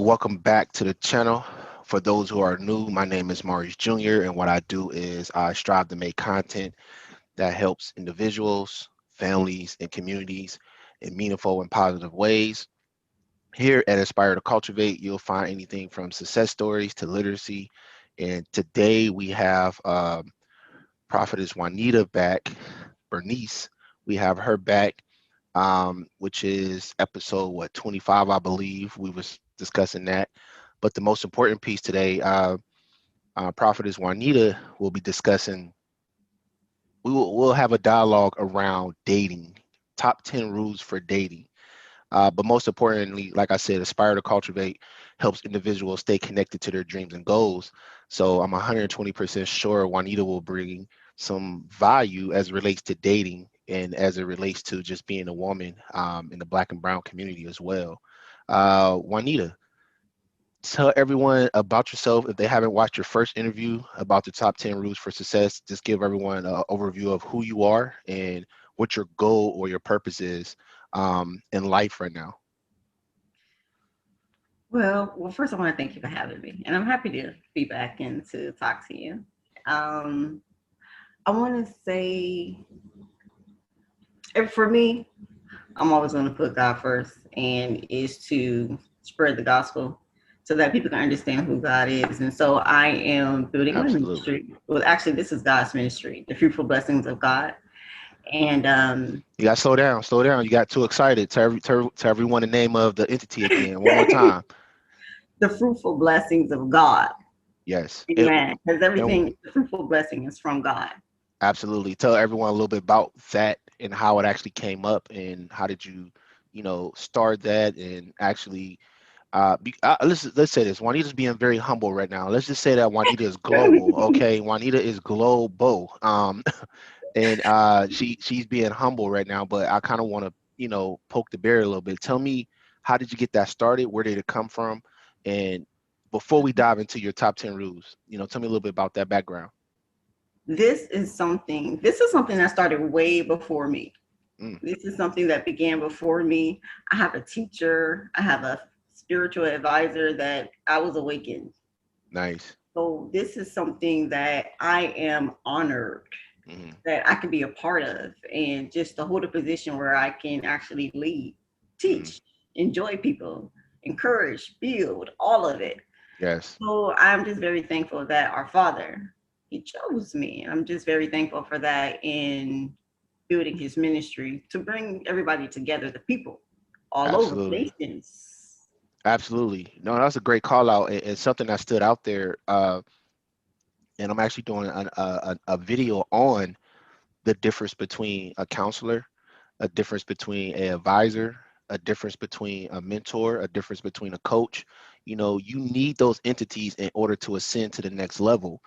welcome back to the channel. For those who are new, my name is Maurice Jr. and what I do is I strive to make content that helps individuals, families, and communities in meaningful and positive ways. Here at Inspire to Cultivate, you'll find anything from success stories to literacy. And today we have Prophetess Juanita back, Bernice. We have her back, which is episode 25, I believe. We was discussing that. But the most important piece today, Prophetess Juanita will be discussing. We'll have a dialogue around dating, top 10 rules for dating. But most importantly, like I said, Aspire to Cultivate helps individuals stay connected to their dreams and goals. So I'm 120% sure Juanita will bring some value as it relates to dating and as it relates to just being a woman in the Black and Brown community as well. Juanita, tell everyone about yourself if they haven't watched your first interview about the top 10 rules for success. Just give everyone an overview of who you are and what your goal or your purpose is in life right now. Well, first I want to thank you for having me, and I'm happy to be back and to talk to you. Um, I want to say, for me, I'm always going to put God first, and is to spread the gospel so that people can understand who God is. And so I am building my Absolutely. ministry. Well, actually, this is God's ministry, the fruitful blessings of God, and You got to slow down, slow down. You got too excited. Tell everyone the name of the entity again, one more time. the fruitful blessings of God. Yes. Amen. Because And everything, the fruitful blessing is from God. absolutely. Tell everyone a little bit about that and how it actually came up and how did you, start that and actually let's say this. Juanita's being very humble right now. Let's just say that Juanita is global. Okay. Juanita is global. And she's being humble right now, but I kind of want to, poke the bear a little bit. Tell me, how did you get that started? Where did it come from? And before we dive into your top 10 rules, tell me a little bit about that background. This is something that started way before me. Mm, This is something that began before me. I have a teacher, I have a spiritual advisor that I was awakened. nice. So this is something that I am honored Hmm. that I can be a part of, and just to hold a position where I can actually lead, Hmm. teach, enjoy people, encourage, build, all of it. Yes. So I'm just very thankful that our Father, He chose me. I'm just very thankful for that in building His ministry to bring everybody together, the people all over Absolutely. nations. Absolutely. No, that's a great call out and something that stood out there. And I'm actually doing a video on the difference between a counselor, a difference between an advisor, a difference between a mentor, a difference between a coach. You need those entities in order to ascend to the next level.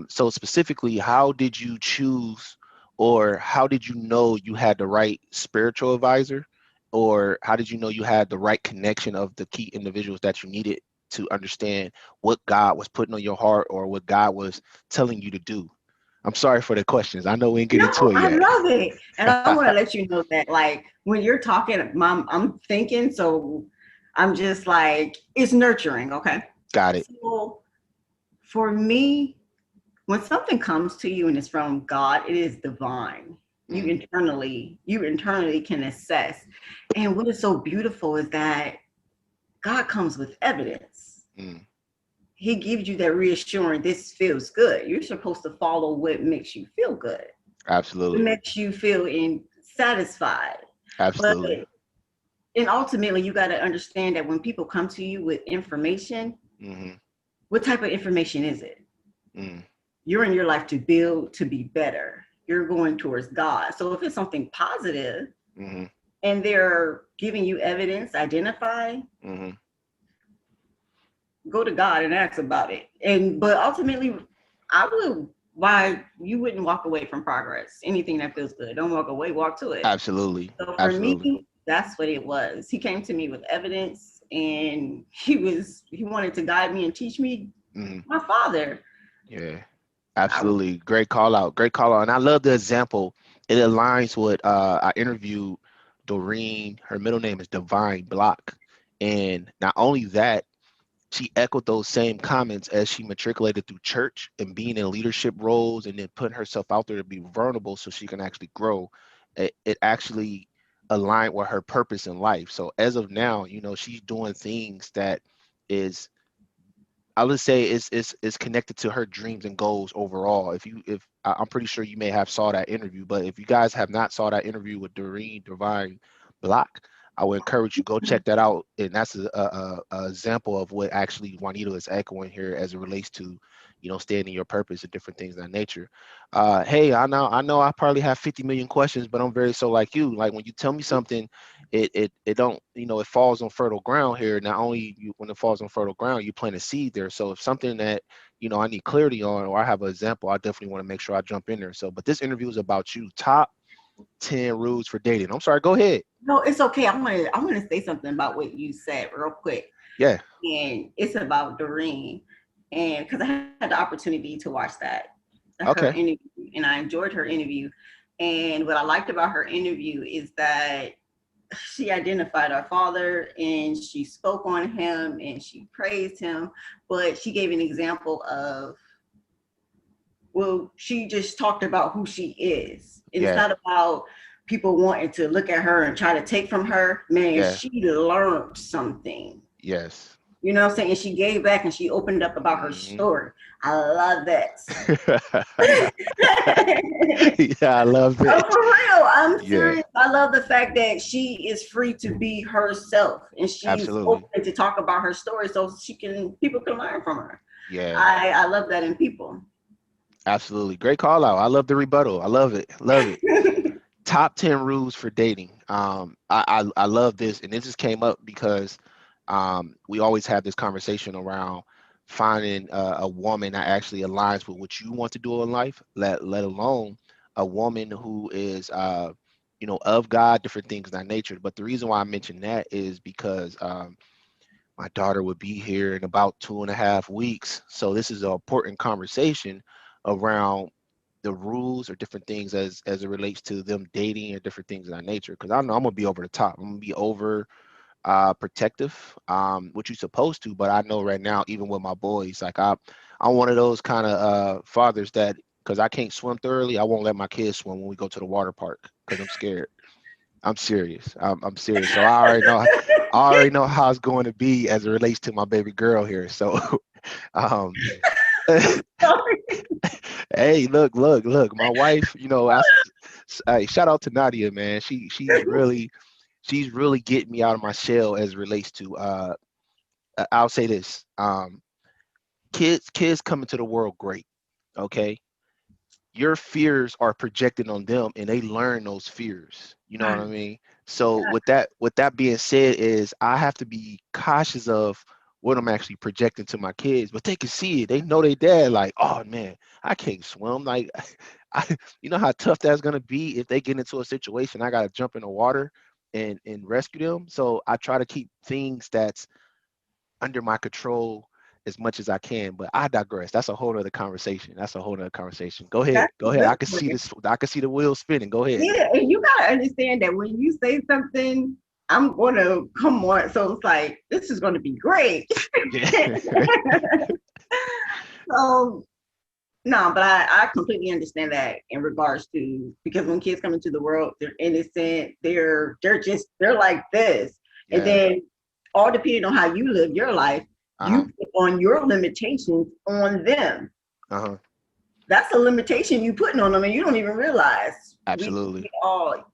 So specifically, how did you choose or how did you know you had the right spiritual advisor? Or how did you know you had the right connection of the key individuals that you needed to understand what God was putting on your heart or what God was telling you to do? I'm sorry for the questions. I know we ain't get No, into it I yet. love it. And I want to let you know that, like, when you're talking, Mom, I'm thinking, so I'm just like, it's nurturing, okay? Got it. So for me, when something comes to you and it's from God, it is divine. You Mm, internally, you internally can assess. And what is so beautiful is that God comes with evidence. mm, He gives you that reassurance, this feels good. You're supposed to follow what makes you feel good. What absolutely. makes you feel satisfied. But Absolutely. and ultimately you got to understand that when people come to you with information, Hmm. what type of information is it? Mm, You're in your life to build, to be better. You're going towards God. So if it's something positive hmm. and they're giving you evidence, identify, Hmm. go to God and ask about it. And but ultimately, I would why you wouldn't walk away from progress. Anything that feels good, don't walk away, walk to it. Absolutely. So for Absolutely. me, that's what it was. He came to me with evidence, and he wanted to guide me and teach me. Hmm. My father. Yeah. I, Absolutely. Great call out. Great call out. And I love the example. It aligns with I interviewed Doreen. Her middle name is Divine Block. And not only that, she echoed those same comments as she matriculated through church and being in leadership roles and then putting herself out there to be vulnerable so she can actually grow. It actually aligned with her purpose in life. So as of now, she's doing things that is, I would say, is connected to her dreams and goals overall. I'm pretty sure you may have saw that interview, but if you guys have not saw that interview with Doreen Divine Block, I would encourage you go check that out. And that's a example of what actually Juanita is echoing here as it relates to, staying in your purpose and different things of that nature. Hey, I know I probably have 50 million questions, but I'm very so like you. Like when you tell me something, it don't, it falls on fertile ground here. Not only when it falls on fertile ground, you plant a seed there. So if something that I need clarity on, or I have an example, I definitely want to make sure I jump in there. So, but this interview is about you. Top 10 rules for dating. I'm sorry, go ahead. No, it's okay. I want to say something about what you said real quick, Yeah. and it's about Doreen, and because I had the opportunity to watch her Okay. interview, and I enjoyed her interview. And what I liked about her interview is that she identified our father and she spoke on him and she praised him, but she gave an example of, well, she just talked about who she is. And it's Yeah. not about people wanting to look at her and try to take from her. Man, Yeah. she learned something. Yes. You know what I'm saying? And she gave back and she opened up about her Hmm. story. I love that. Yeah, I love Oh, it. for real. I'm Yeah, serious. I love the fact that she is free to be herself and she's absolutely. open to talk about her story so people can learn from her. Yeah, I love that in people. absolutely. Great call out. I love the rebuttal. I love it. Love it. Top 10 rules for dating. I love this, and this just came up because we always have this conversation around finding a woman that actually aligns with what you want to do in life. Let alone a woman who is of God, different things of that nature. But the reason why I mention that is because my daughter would be here in about 2.5 weeks. So this is an important conversation around the rules or different things as it relates to them dating or different things of that nature. Because I know I'm gonna be over the top. I'm gonna be over protective, which you're supposed to. But I know right now, even with my boys, like I'm one of those kind of fathers that, because I can't swim thoroughly, I won't let my kids swim when we go to the water park because I'm scared. I'm serious. I'm serious. So I already know how it's going to be as it relates to my baby girl here. So um hey, look, my wife, hey, shout out to Nadia, man. She's really getting me out of my shell as it relates to I'll say this. Kids come into the world great. Okay. Your fears are projected on them and they learn those fears. You know what I mean? So with that being said, is I have to be cautious of what I'm actually projecting to my kids, but they can see it. They know they dad like, oh man, I can't swim. Like I you know how tough that's gonna be if they get into a situation. I gotta jump in the water and rescue them. So I try to keep things that's under my control as much as I can. But I digress. That's a whole other conversation. That's a whole other conversation. Go ahead. That's Go a ahead. good I can see one. this. I can see the wheels spinning. Go ahead. Yeah, and you gotta understand that when you say something, I'm gonna come on. So it's like this is gonna be great. Yeah. So no, but I completely understand that in regards to, because when kids come into the world, they're innocent, they're like this. And Yeah. then all depending on how you live your life, you Uh-huh. put on your limitations on them. Uh-huh. That's a limitation you putting on them and you don't even realize. We Absolutely. all,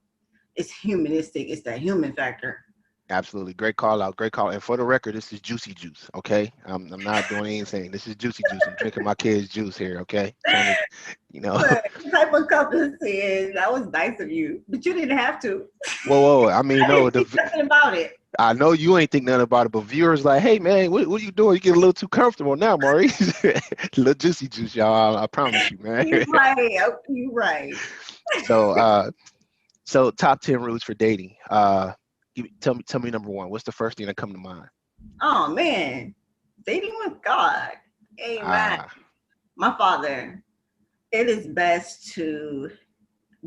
it's humanistic, it's that human factor. Absolutely. Great call out. Great call. And for the record, this is juicy juice. Okay. I'm not doing anything. This is juicy juice. I'm drinking my kids' juice here. Okay. Trying to, you know. But the type of couple says that was nice of you, but you didn't have to. Whoa. I mean, I no, didn't think nothing about it. I know you ain't think nothing about it, but viewers like, hey man, what are you doing? You get a little too comfortable now, Maurice. Little juicy juice, y'all. I promise you, man. You right. You right. So so top 10 rules for dating. Tell me number one. What's the first thing that come to mind? Oh man, dating with God. Amen. Ah, My father. It is best to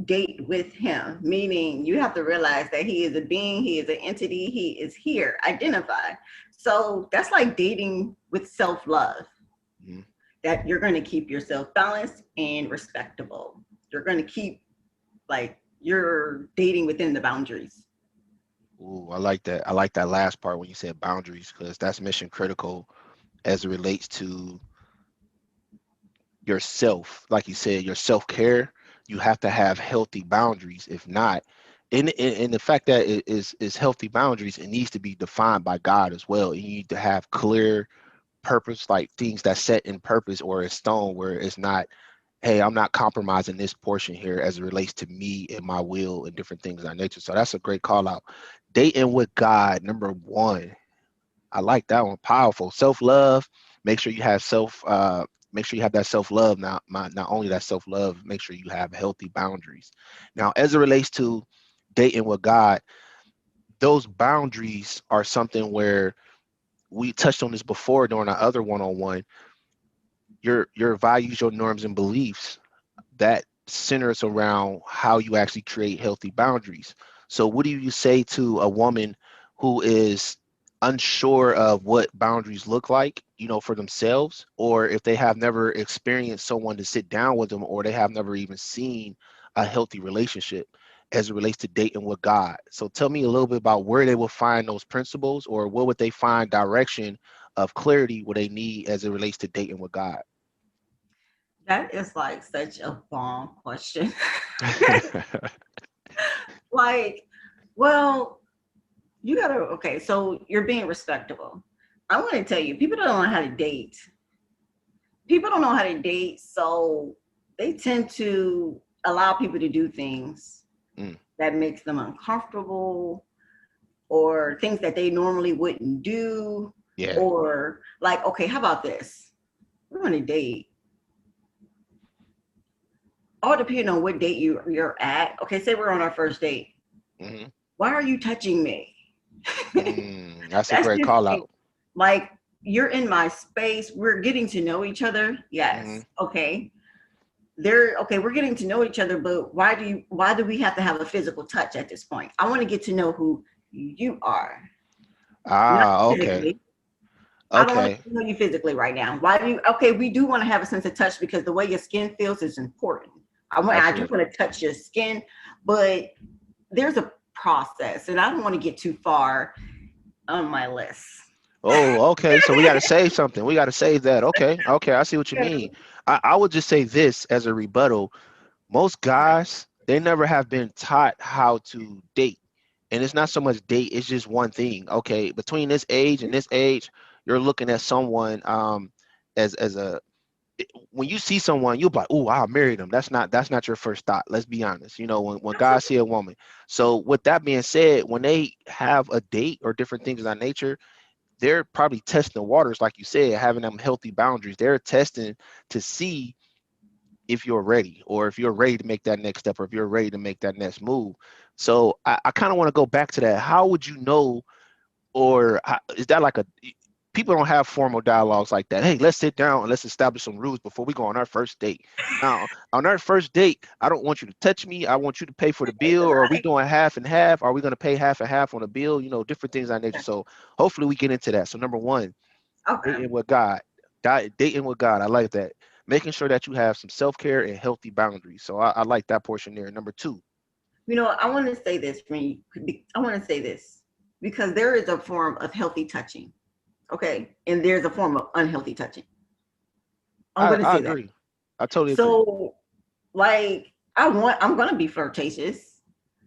date with him, meaning you have to realize that he is a being, he is an entity, he is here, identified. So that's like dating with self-love, Mhm. that you're going to keep yourself balanced and respectable. You're going to keep, like, you're dating within the boundaries. Ooh, I like that. I like that last part when you said boundaries, because that's mission critical as it relates to yourself. Like you said, your self-care. You have to have healthy boundaries. If not, in the fact that it is healthy boundaries, it needs to be defined by God as well. You need to have clear purpose, like things that set in purpose or in stone, where it's not, hey, I'm not compromising this portion here as it relates to me and my will and different things of that nature. So that's a great call out. Dating with God, number one. I like that one. Powerful. Self-love. Make sure you have make sure you have that self-love. Not only that self-love, make sure you have healthy boundaries. Now, as it relates to dating with God, those boundaries are something where we touched on this before during our other one-on-one. Your values, your norms and beliefs, that centers around how you actually create healthy boundaries. So, what do you say to a woman who is unsure of what boundaries look like, for themselves, or if they have never experienced someone to sit down with them, or they have never even seen a healthy relationship as it relates to dating with God? So, tell me a little bit about where they will find those principles, or what would they find direction of clarity what they need as it relates to dating with God. That is like such a bomb question. Like, well, you gotta, okay, so you're being respectable. I want to tell you, people don't know how to date. People don't know how to date, so they tend to allow people to do things Mm, that makes them uncomfortable, or things that they normally wouldn't do. yeah. Or like, okay, how about this? We're on a date. All depending on what date you're at. Okay, say we're on our first date. Hmm. Why are you touching me? That's a That's great just call out. like, you're in my space. We're getting to know each other. Hmm. Yes. Okay. Okay, we're getting to know each other, but why do we have to have a physical touch at this point? I want to get to know who you are, not Ah, okay. physically. I don't want to Okay. know you physically right now. Why do you? Okay, we do want to have a sense of touch because the way your skin feels is important. I do Absolutely. want to touch your skin, but there's a process, and I don't want to get too far on my list. Oh, okay. So we got to save something. We got to save that. Okay. Okay. I see what you mean. I would just say this as a rebuttal. Most guys, they never have been taught how to date. And it's not so much date, it's just one thing. Okay. Between this age and this age, you're looking at someone as a when you see someone, you'll be like, "Oh, I'll marry them." That's not your first thought. Let's be honest. When guys see a woman. So with that being said, when they have a date or different things of that nature, they're probably testing the waters, like you said, having them healthy boundaries. They're testing to see if you're ready, or if you're ready to make that next step, or if you're ready to make that next move. So I kind of want to go back to that. How would you know, or is that like a people don't have formal dialogues like that? Hey, let's sit down and let's establish some rules before we go on our first date. Now, on our first date, I don't want you to touch me. I want you to pay for the bill. Or are we doing half and half? Are we going to pay half and half on the bill? Different things of that nature. So hopefully we get into that. So number one, Okay. dating with God. Dating with God. I like that. Making sure that you have some self-care and healthy boundaries. So I like that portion there. Number two. I want to say this for me. I want to say this because there is a form of healthy touching, okay, and there's a form of unhealthy touching. I'm I, going to I say that. agree. I totally agree. So, like, I'm going to be flirtatious.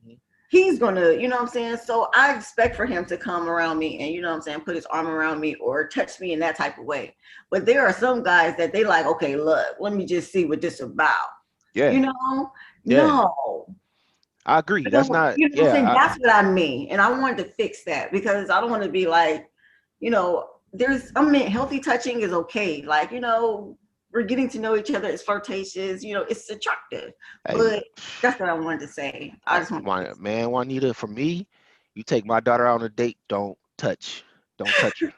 Mhm. He's going to, you know what I'm saying? So I expect for him to come around me and, you know what I'm saying, put his arm around me or touch me in that type of way. But there are some guys that they like, okay, look, let me just see what this is about. Yeah. You know, Yeah. no. I agree. That's So, not. you know what I'm saying? Yeah. That's what I mean. And I wanted to fix that because I don't want to be like, healthy touching is okay. Like, we're getting to know each other. It's flirtatious, it's attractive. Hey, But that's what I wanted to say. I just want to fix man, Juanita, for me, you take my daughter out on a date, don't touch her.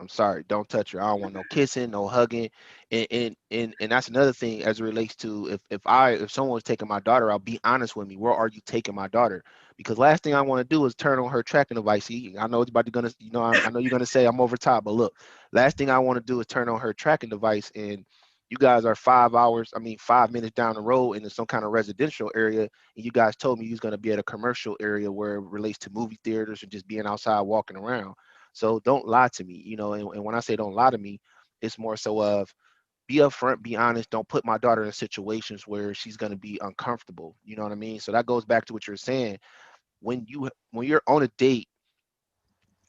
I'm sorry, don't touch her. I don't want no kissing, no hugging, and that's another thing as it relates to if someone was taking my daughter, I'll be honest with me. Where are you taking my daughter? Because last thing I want to do is turn on her tracking device. See, I know it's about to gonna, I know you're gonna say I'm over top, but look, last thing I want to do is turn on her tracking device, and you guys are 5 hours, I mean 5 minutes down the road into some kind of residential area, and you guys told me you was gonna be at a commercial area where it relates to movie theaters or just being outside walking around. So don't lie to me, and when I say don't lie to me, it's more so of be upfront, be honest. Don't put my daughter in situations where she's going to be uncomfortable. You know what I mean? So that goes back to what you're saying. When you're on a date,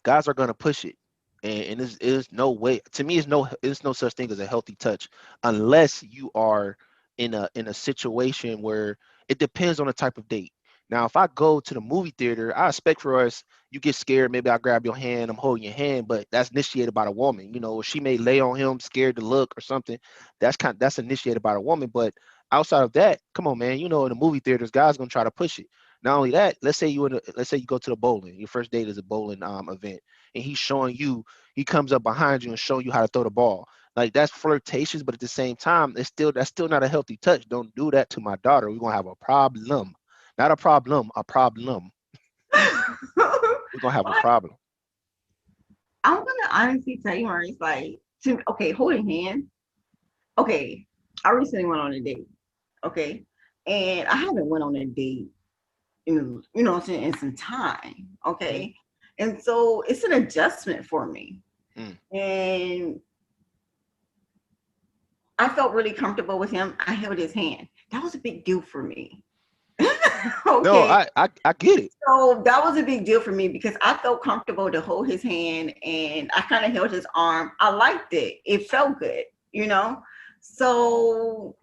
guys are gonna push it, and there's no way. To me, it's no such thing as a healthy touch unless you are in a situation where it depends on the type of date. Now, if I go to the movie theater, I expect for us, you get scared, maybe I grab your hand, I'm holding your hand, but that's initiated by the woman. She may lay on him, scared to look or something. That's initiated by the woman. But outside of that, come on, man. In the movie theaters, guys gonna try to push it. Not only that, let's say you go to the bowling. Your first date is a bowling event, and he's showing you. He comes up behind you and showing you how to throw the ball. Like that's flirtatious, but at the same time, that's still not a healthy touch. Don't do that to my daughter. We're gonna have a problem. Not a problem, a problem. We're gonna have a Well, problem. I'm gonna honestly tell you, Maurice, like, okay, holding hands. Okay, I recently went on a date. Okay, and I haven't went on a date in, what I'm saying, in some time. Hmm. Okay, and so it's an adjustment for me, Mm. and I felt really comfortable with him. I held his hand. That was a big deal for me. No, Okay, I get it. so that was a big deal for me because I felt comfortable to hold his hand and I kind of held his arm. I liked it. It felt good, you know? So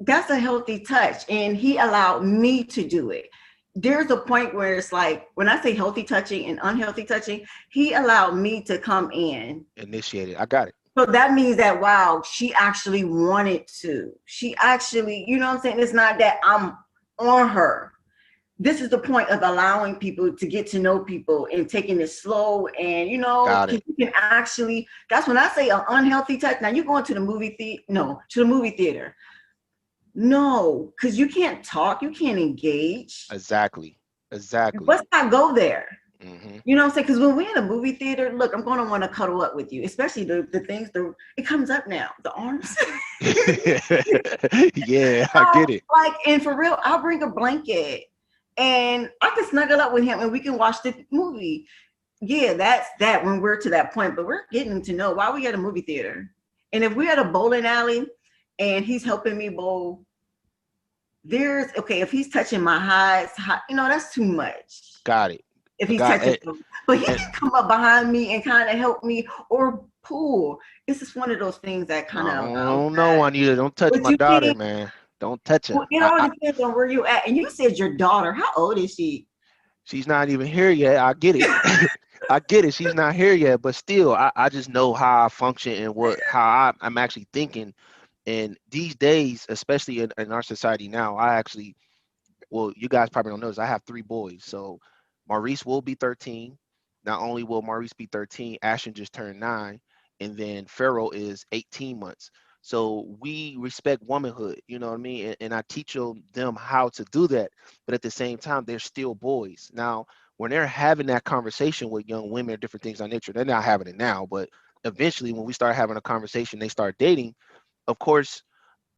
that's a healthy touch. And he allowed me to do it. There's a point where it's like, when I say healthy touching and unhealthy touching, he allowed me to come in. Initiated. I got it. So that means that, wow, she actually wanted to. She actually, you know what I'm saying? It's not that I'm on her. This is the point of allowing people to get to know people and taking it slow, and Got you it. can actually, that's when I say an unhealthy touch. Now you're going to the movie theater, no, to the movie theater, no, because you can't talk, you can't engage. Exactly. Exactly. Let's not go there. Hmm. You know what I'm saying? Because when we're in a movie theater, look, I'm going to want to cuddle up with you, especially the things, it comes up now, the arms. Yeah, I get it. Like, and for real, I'll bring a blanket and I can snuggle up with him and we can watch the movie. Yeah, that's that when we're to that point, but we're getting to know why we at a movie theater. And if we're at a bowling alley and he's helping me bowl, there's okay, if he's touching my highs, that's too much. Got it. If I he's got touching it. them, but he And can come up behind me and kind of help me or pull. It's just one of those things that kind I of allows don't know, that. Juanita. Don't touch But my you daughter, can't. man. Don't touch her. Well, it all depends on where you at. And you said your daughter. How old is she? She's not even here yet. I get it. I get it. She's not here yet, but still, I just know how I function and I'm actually thinking. And these days, especially in our society now, well, you guys probably don't notice, I have three boys. So Maurice will be 13. Not only will Maurice be 13, Ashton just turned 9, and then Pharaoh is 18 months. So we respect womanhood, you know what I mean? And I teach them how to do that. But at the same time, they're still boys. Now, when they're having that conversation with young women or different things of nature, they're not having it now, but eventually when we start having a conversation, they start dating, of course,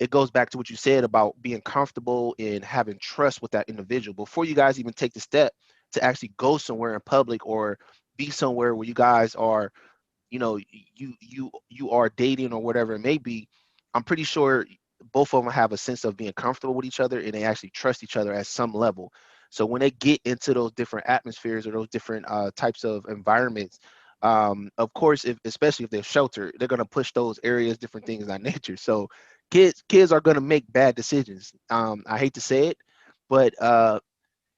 it goes back to what you said about being comfortable and having trust with that individual before you guys even take the step to actually go somewhere in public or be somewhere where you guys are, you are dating or whatever it may be. I'm pretty sure both of them have a sense of being comfortable with each other and they actually trust each other at some level. So when they get into those different atmospheres or those different types of environments, of course, especially if they're sheltered, they're going to push those areas, different things of that nature. So kids are going to make bad decisions. I hate to say it, but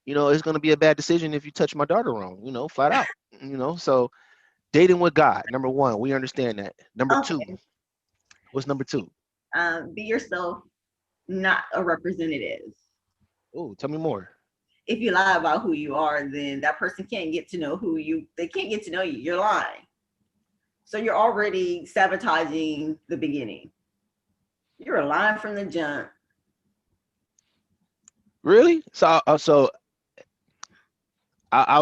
it's going to be a bad decision if you touch my daughter wrong, flat out. So dating with God, number one, we understand that. Number two, Okay. what's number two? Be yourself, not a representative. Oh, tell me more. If you lie about who you are, then that person can't get to know who you. They can't get to know you. You're lying. So you're already sabotaging the beginning. You're lying from the jump. Really? I'll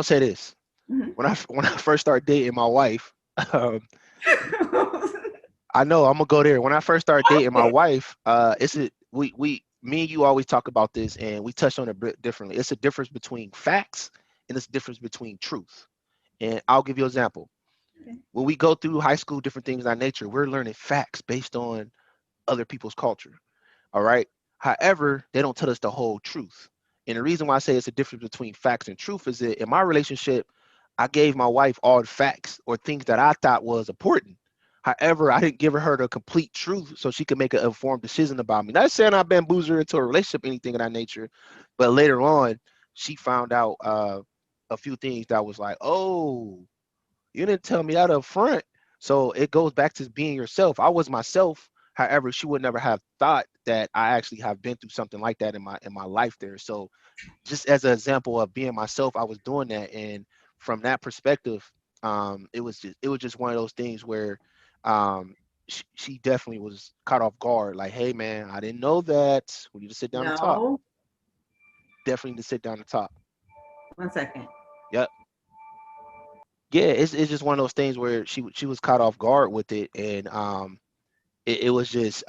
say this. Mhm. When I first started dating my wife, um, I know I'm gonna go there. When I first started dating my wife, it's a we me and you always talk about this, and we touched on it a bit differently. It's a difference between facts and it's a difference between truth. And I'll give you an example. When we go through high school, different things of that nature, we're learning facts based on other people's culture. All right. However, they don't tell us the whole truth. And the reason why I say it's a difference between facts and truth is that in my relationship, I gave my wife all the facts or things that I thought was important. However, I didn't give her the complete truth so she could make an informed decision about me. Not saying I bamboozled her into a relationship, anything of that nature, but later on, she found out a few things that was like, oh, you didn't tell me that up front. So it goes back to being yourself. I was myself. However, she would never have thought that I actually have been through something like that in my life there. So just as an example of being myself, I was doing that. And from that perspective, it was just one of those things where she definitely was caught off guard. Like, hey man, I didn't know that. We need to sit down and talk. No, Definitely need to sit down and talk. 1 second. Yep. Yeah, it's just one of those things where she was caught off guard with it, and it was just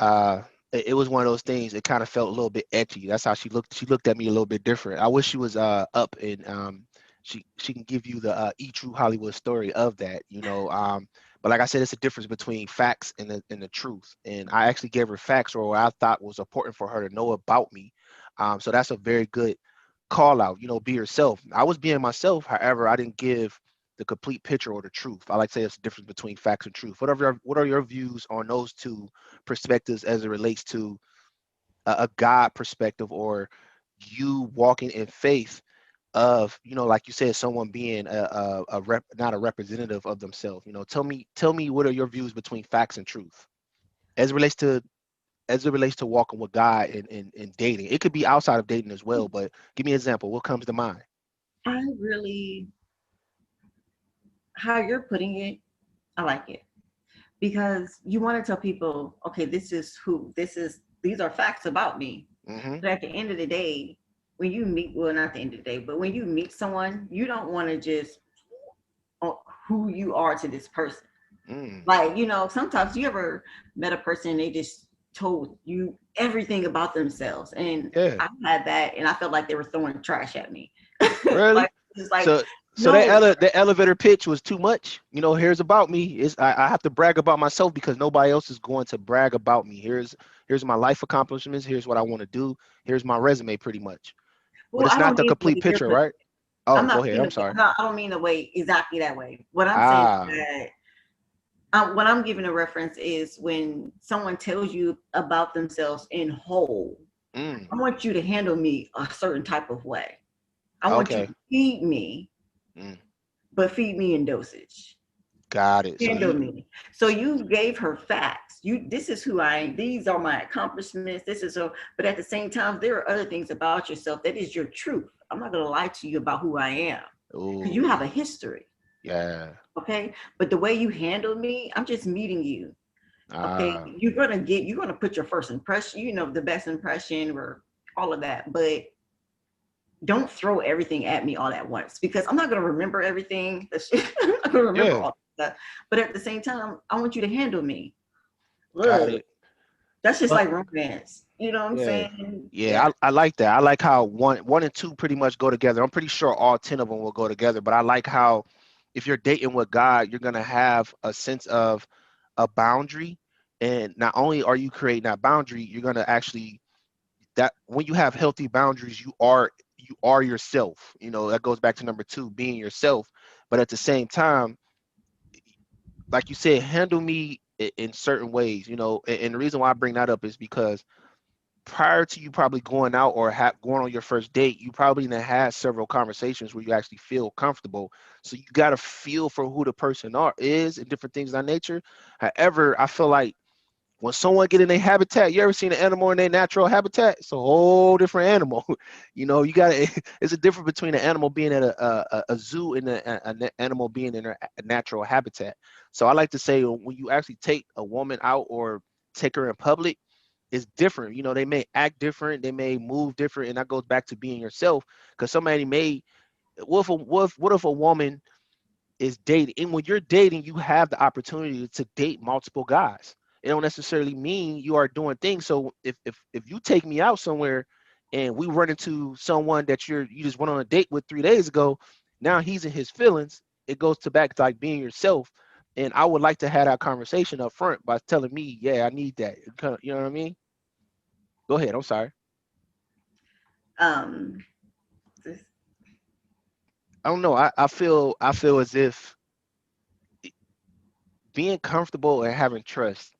it was one of those things. It kind of felt a little bit etchy. That's how she looked. She looked at me a little bit different. I wish she was up and she can give you the e true Hollywood story of that, you know. But like I said, it's a difference between facts and the truth. And I actually gave her facts or what I thought was important for her to know about me. So that's a very good call out. You know, be yourself. I was being myself. However, I didn't give the complete picture or the truth. I like to say it's the difference between facts and truth. What are your views on those two perspectives as it relates to a God perspective or you walking in faith of, you know, like you said, someone being not a representative of themselves. You know, tell me what are your views between facts and truth as it relates to walking with God and dating. It could be outside of dating as well, but give me an example. What comes to mind? I really, how you're putting it, I like it because you want to tell people, okay, these are facts about me. Mm-hmm. But at the end of the day, when you meet, well, not the end of the day, but when you meet someone, you don't want to just who you are to this person. Mm. Like, sometimes you ever met a person and they just told you everything about themselves. And Yeah. I had that and I felt like they were throwing trash at me. Really? Like, it's like, So no, the elevator pitch was too much. You know, here's about me. I have to brag about myself because nobody else is going to brag about me. Here's my life accomplishments. Here's what I want to do. Here's my resume, pretty much. But well, it's I not don't the mean the complete way you're picture, putting right? it. I'm Oh, not go ahead. saying I'm the way, sorry. I don't mean the way exactly that way. What I'm saying is Ah. that what I'm giving a reference is when someone tells you about themselves in whole, Mm. I want you to handle me a certain type of way. I want you Okay. to feed me, Mm. but feed me in dosage. Got it. So Handle you. me. So you gave her facts. This is who I am. These are my accomplishments. This is so. But at the same time, there are other things about yourself that is your truth. I'm not gonna lie to you about who I am because you have Oh. a history. Yeah. Okay, but the way you handle me, I'm just meeting you. Okay, Ah. you're gonna put your first impression, the best impression or all of that, but don't throw everything at me all at once because I'm not gonna remember everything. I'm not gonna remember Yeah. all that. But at the same time, I want you to handle me. Got Look, it. that's just Well, like romance. You know what I'm yeah. saying? Yeah. Yeah, I like that. I like how one and two pretty much go together. I'm pretty sure all 10 of them will go together, but I like how if you're dating with God, you're gonna have a sense of a boundary. And not only are you creating that boundary, you're gonna actually that when you have healthy boundaries, you are yourself. You know, that goes back to number two, being yourself. But at the same time, like you said, handle me in certain ways, you know, and the reason why I bring that up is because prior to you probably going out or going on your first date, you probably done had several conversations where you actually feel comfortable. So you got to feel for who the person is and different things of that nature. However, I feel like When someone get in their habitat, you ever seen an animal in their natural habitat? It's a whole different animal. You got to. It's a difference between an animal being at a zoo and an animal being in a natural habitat. So I like to say when you actually take a woman out or take her in public, it's different. They may act different, they may move different, and that goes back to being yourself. Because somebody may, what if a woman is dating. And when you're dating, you have the opportunity to date multiple guys. It don't necessarily mean you are doing things. So if you take me out somewhere and we run into someone that you just went on a date with 3 days ago, now he's in his feelings. It goes to back to like being yourself. And I would like to have that conversation up front by telling me, yeah, I need that. You know what I mean? Go ahead. I'm sorry. Um, this- I don't know. I feel as if being comfortable and having trust,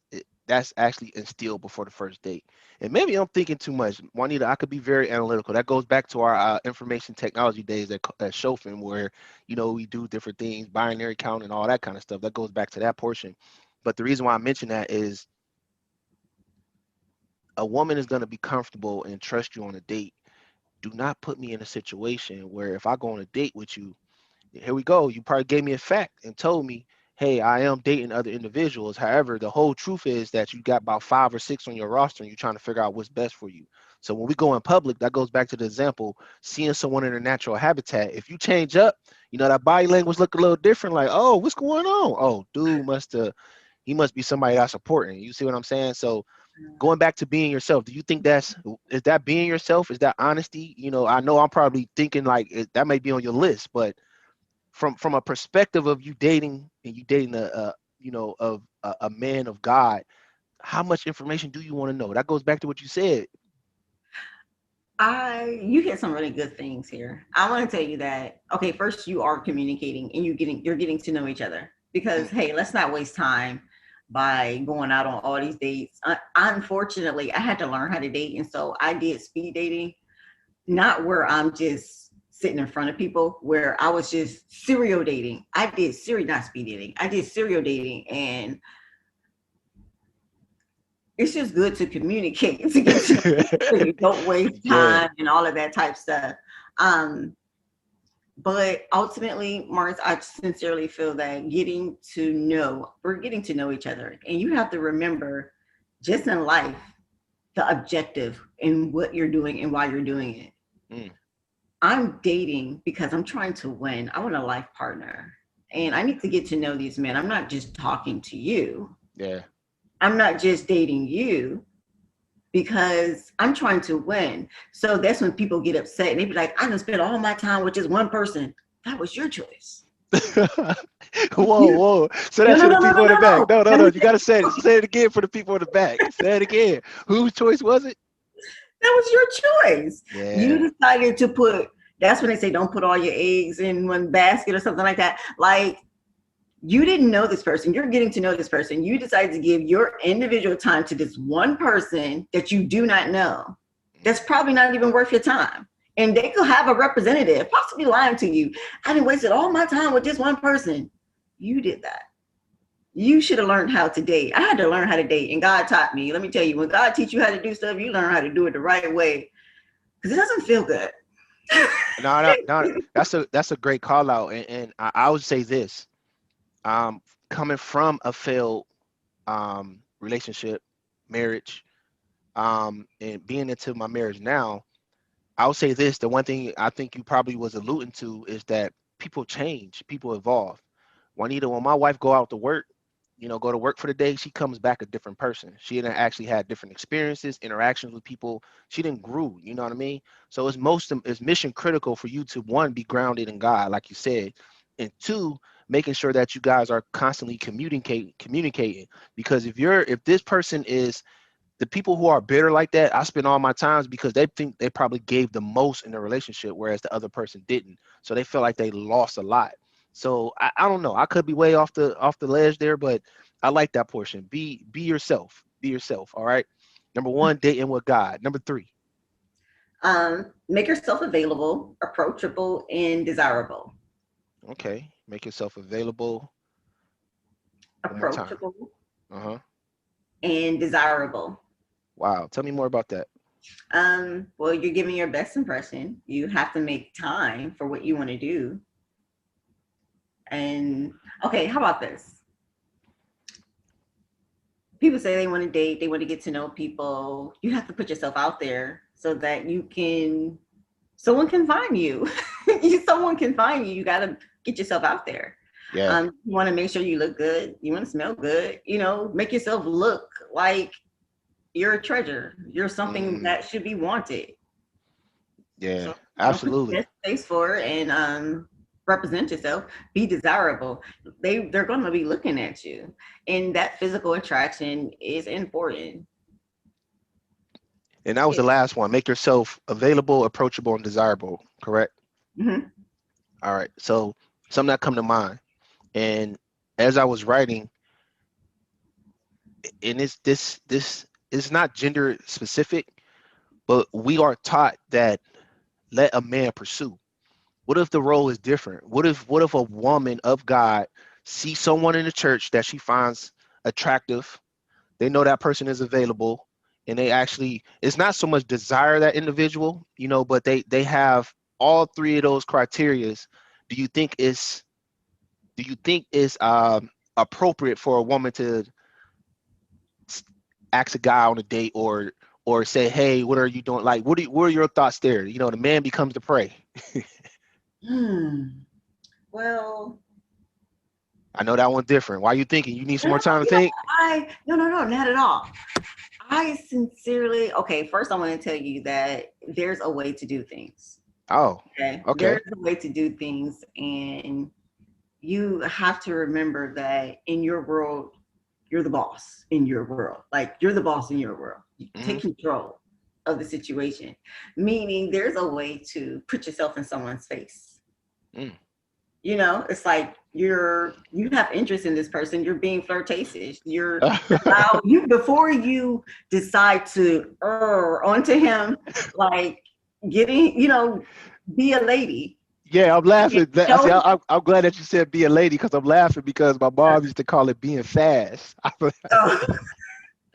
that's actually instilled before the first date. And maybe I'm thinking too much, Juanita. I could be very analytical. That goes back to our information technology days at Chofin, where we do different things, binary count and all that kind of stuff. That goes back to that portion. But the reason why I mention that is a woman is going to be comfortable and trust you on a date. Do not put me in a situation where if I go on a date with you, here we go. You probably gave me a fact and told me, hey, I am dating other individuals. However, the whole truth is that you got about 5 or 6 on your roster and you're trying to figure out what's best for you. So when we go in public, that goes back to the example, seeing someone in their natural habitat. If you change up, that body language look a little different, like, oh, what's going on? Oh, dude he must be somebody that's supporting. You see what I'm saying? So going back to being yourself, do you think is that being yourself? Is that honesty? I know I'm probably thinking like that may be on your list, but from a perspective of you dating and you dating of a man of God, how much information do you want to know? That goes back to what you said. you hit some really good things here. I want to tell you that, okay, first you are communicating and you're getting to know each other, because Mm, hey, let's not waste time by going out on all these dates. Unfortunately, I had to learn how to date, and so I did speed dating, not where I'm just sitting in front of people, where I was just serial dating. I did serial, not speed dating. I did serial dating, and it's just good to communicate to get to know people so you don't waste yeah. time and all of that type stuff. Um, but ultimately, Mars, I sincerely feel that we're getting to know each other. And you have to remember, just in life, the objective in what you're doing and why you're doing it. Mm, I'm dating because I'm trying to win. I want a life partner. And I need to get to know these men. I'm not just talking to you. yeah. I'm not just dating you because I'm trying to win. So that's when people get upset and they be like, I done spent all my time with just one person. That was your choice. Whoa, You whoa. So no that's no for the no no people no in the no back. no. No, no, Let no. me You gotta say it again for the people in the back. Say it again. Whose choice was it? that was your choice. Yeah. You decided to put, that's when they say don't put all your eggs in one basket or something like that. Like, you didn't know this person. You're getting to know this person. You decided to give your individual time to this one person that you do not know. That's probably not even worth your time. And they could have a representative possibly lying to you. I didn't wasted all my time with this one person. You did that. You should have learned how to date. I had to learn how to date, and God taught me. Let me tell you, when God teach you how to do stuff, you learn how to do it the right way, because it doesn't feel good. No, no, no. That's a great call out. And I would say this. Um, Coming from a failed relationship, marriage, and being into my marriage now, I'll say this: the one thing I think you probably was alluding to is that people change, people evolve. Juanita, when my wife go to work for the day, she comes back a different person. She didn't actually had different experiences, interactions with people. She didn't grew. You know what I mean? So it's mission critical for you to, one, be grounded in God, like you said, and two, making sure that you guys are constantly communicating. Because if this person is the people who are bitter like that, I spend all my times because they think they probably gave the most in the relationship, whereas the other person didn't. So they feel like they lost a lot. So I don't know. I could be way off the ledge there, but I like that portion. Be yourself. Be yourself. All right. Number one, dating with God. Number three. Make yourself available, approachable, and desirable. Okay. Make yourself available. One more time. Approachable, Uh-huh. and desirable. Wow. Tell me more about that. Well, you're giving your best impression. You have to make time for what you want to do. And okay, how about this? People say they want to date, they want to get to know people. You have to put yourself out there so that someone can find you. Someone can find you. You got to get yourself out there. Yeah. You want to make sure you look good. You want to smell good. Make yourself look like you're a treasure. You're something Mm, that should be wanted. yeah. So, put your Absolutely. best face for it and represent yourself. Be desirable. They're going to be looking at you, and that physical attraction is important. And that was Yeah. the last one. Make yourself available, approachable, and desirable. Correct. Hmm. All right. So something that come to mind, and as I was writing, and it's this is not gender specific, but we are taught that let a man pursue. What if the role is different? What if a woman of God sees someone in the church that she finds attractive? They know that person is available, and they actually it's not so much desire that individual, but they have all three of those criterias. Do you think it's appropriate for a woman to ask a guy on a date or say, hey, what are you doing? Like, what are your thoughts there? The man becomes the prey. Hmm. Well, I know that one's different. Why are you thinking? You need some no, more time to you know, think? no, not at all. I sincerely, okay, first I want to tell you that there's a way to do things. Oh, Okay. okay. There's a way to do things, and you have to remember that in your world, you're the boss in your world. Like, you're the boss in your world. You take Hmm. control of the situation, meaning there's a way to put yourself in someone's face. Mm. It's like you have interest in this person, you're being flirtatious, you're allowed you before you decide to onto him, like, getting, be a lady. Yeah, I'm And laughing. I see. show I'm glad that you said be a lady because I'm laughing because my mom used to call it being fast. oh,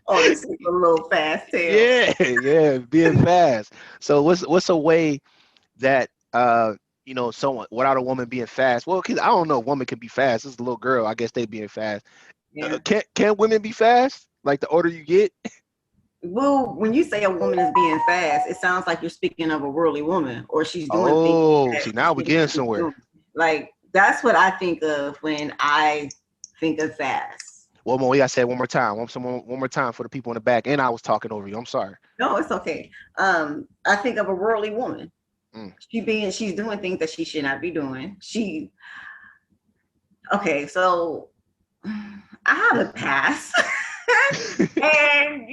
oh, this is a little fast tail. Yeah, yeah, being fast. So what's a way that someone without a woman being fast? Well, 'cause I don't know, a woman can be fast. This is a little girl. I guess they being fast. Yeah. Can women be fast? Like the older you get? Well, when you say a woman is being fast, it sounds like you're speaking of a worldly woman, or she's doing things Oh, that see, she now we shouldn't getting be somewhere. doing. Like, that's what I think of when I think of fast. One more, we gotta say it one more time. One more time for the people in the back. And I was talking over you. I'm sorry. No, it's okay. I think of a worldly woman. Mm. She's doing things that she should not be doing. Okay, so I have a pass. And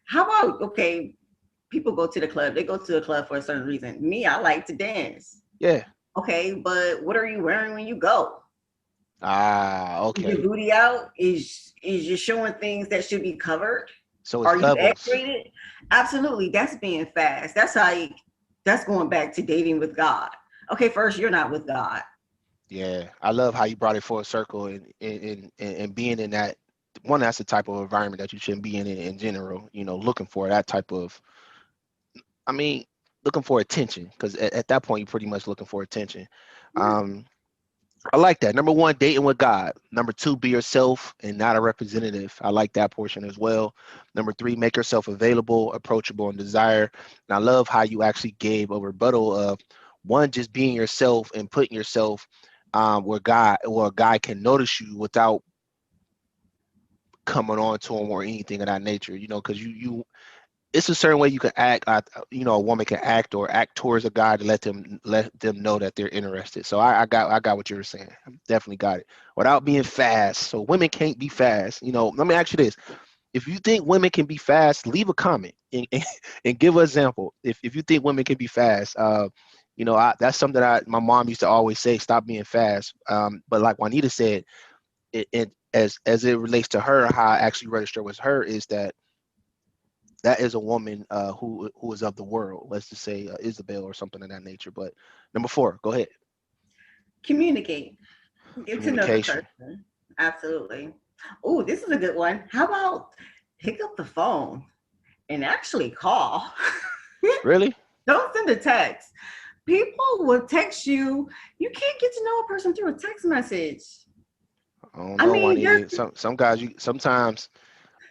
how about, okay, people go to the club, they go to the club for a certain reason. Me, I like to dance. Yeah. Okay, but what are you wearing when you go? Ah, Is your okay. booty out? Is you showing things that should be covered? So it's Are you levels. X-rated? Absolutely. That's being fast. That's going back to dating with God. Okay, first, you're not with God. Yeah, I love how you brought it full circle and being in that one. That's the type of environment that you shouldn't be in general. Looking for that type of. I mean, looking for attention because at that point you're pretty much looking for attention. Yeah. Um, I like that. Number one, dating with God. Number two, be yourself and not a representative. I like that portion as well. Number three, make yourself available, approachable, and desire. And I love how you actually gave a rebuttal of one, just being yourself and putting yourself where a guy can notice you without coming on to him or anything of that nature. Because you it's a certain way you can act. A woman can act or act towards a guy to let them know that they're interested. So I got what you were saying. I definitely got it. Without being fast. So women can't be fast. Let me ask you this: if you think women can be fast, leave a comment and give an example. If you think women can be fast, that's something that my mom used to always say: stop being fast. But like Juanita said, it as it relates to her, how I actually register with her is that is a woman who is of the world. Let's just say Isabel or something of that nature. But number four, go ahead. Communicate. Get to know the Communication. person. Absolutely. Oh, this is a good one. How about Pick up the phone and actually call. Really? Don't send a text. People will text you. You can't get to know a person through a text message. I don't I know, mean, there's Juanita. Some guys, you sometimes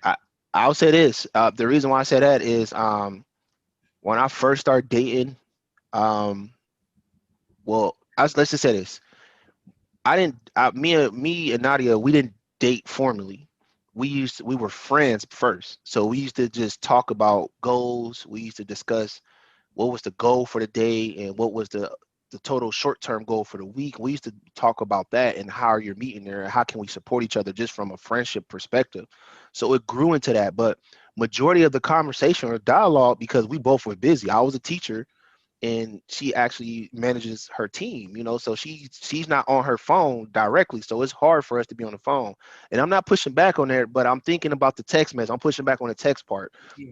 I I'll say this. The reason why I say that is when I first started dating, um, well, let's just say this. I didn't. Me and Nadia, we didn't date formally. We were friends first, so we used to just talk about goals. We used to discuss what was the goal for the day and what was the total short-term goal for the week. We used to talk about that and how you're meeting there and how can we support each other just from a friendship perspective. So it grew into that, but majority of the conversation or dialogue, because we both were busy. I was a teacher and she actually manages her team, so she's not on her phone directly, so it's hard for us to be on the phone. And I'm not pushing back on that, but I'm thinking about the text message. I'm pushing back on the text part.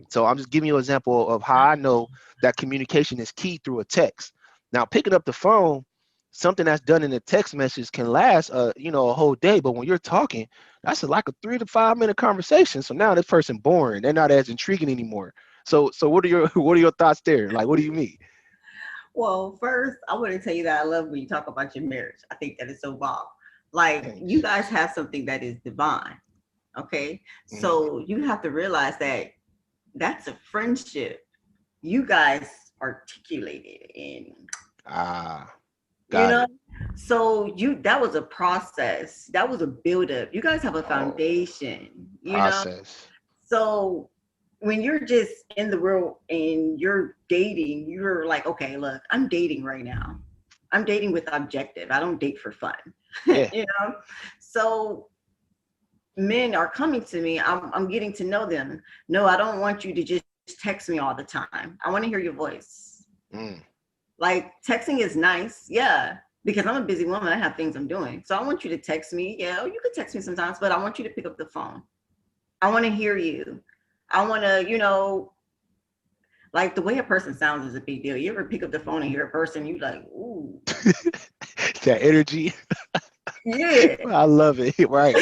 So I'm just giving you an example of how I know that communication is key through a text. Now picking up the phone, something that's done in a text message can last a whole day, but when you're talking, that's like a 3 to 5 minute conversation. So now this person boring, they're not as intriguing anymore. So what are your what are your thoughts there? Like, what do you mean? Well, first, I want to tell you that I love when you talk about your marriage. I think that is so bomb. Like, you Thanks. guys have something that is divine. Okay. Hmm. So you have to realize that that's a friendship. You guys articulated and, Ah, you got know, it. so that was a process. That was a buildup. You guys have a Oh, foundation, you know? process. So when you're just in the world and you're dating, you're like, okay, look, I'm dating right now. I'm dating with objective. I don't date for fun. Yeah. you know? So men are coming to me. I'm getting to know them. No, I don't want you to just text me all the time. I want to hear your voice. Mm. Like texting is nice. Yeah. Because I'm a busy woman. I have things I'm doing. So I want you to text me. Yeah, you could text me sometimes, but I want you to pick up the phone. I want to hear you. I want to, like the way a person sounds is a big deal. You ever pick up the phone and hear a person, you like, ooh, That energy. yeah. I love it. Right.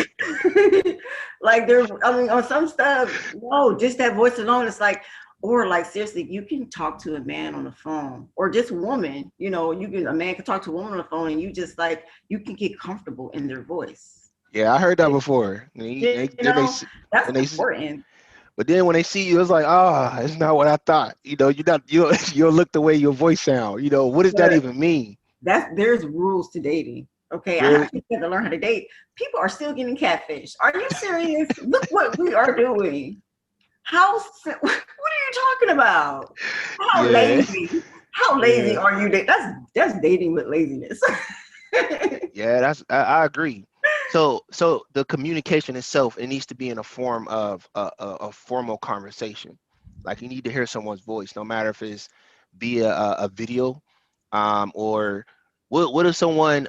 Like I mean, on some stuff, no, just that voice alone, it's like, or like seriously, you can talk to a man on the phone, or just a woman, a man can talk to a woman on the phone, and you just like, you can get comfortable in their voice. Yeah, I heard that before. Then they That's when they important. but then when they see you, it's like, it's not what I thought. You're not you'll look the way your voice sound. What does that But even mean? there's rules to dating. Okay, I Really? actually had to learn how to date. People are still getting catfish. Are you serious? Look what we are doing. What are you talking about? How Yeah. lazy? How lazy Yeah. are you? That's dating with laziness. Yeah, I agree. So the communication itself, it needs to be in a form of a formal conversation. Like you need to hear someone's voice, no matter if it's via a video, or what if someone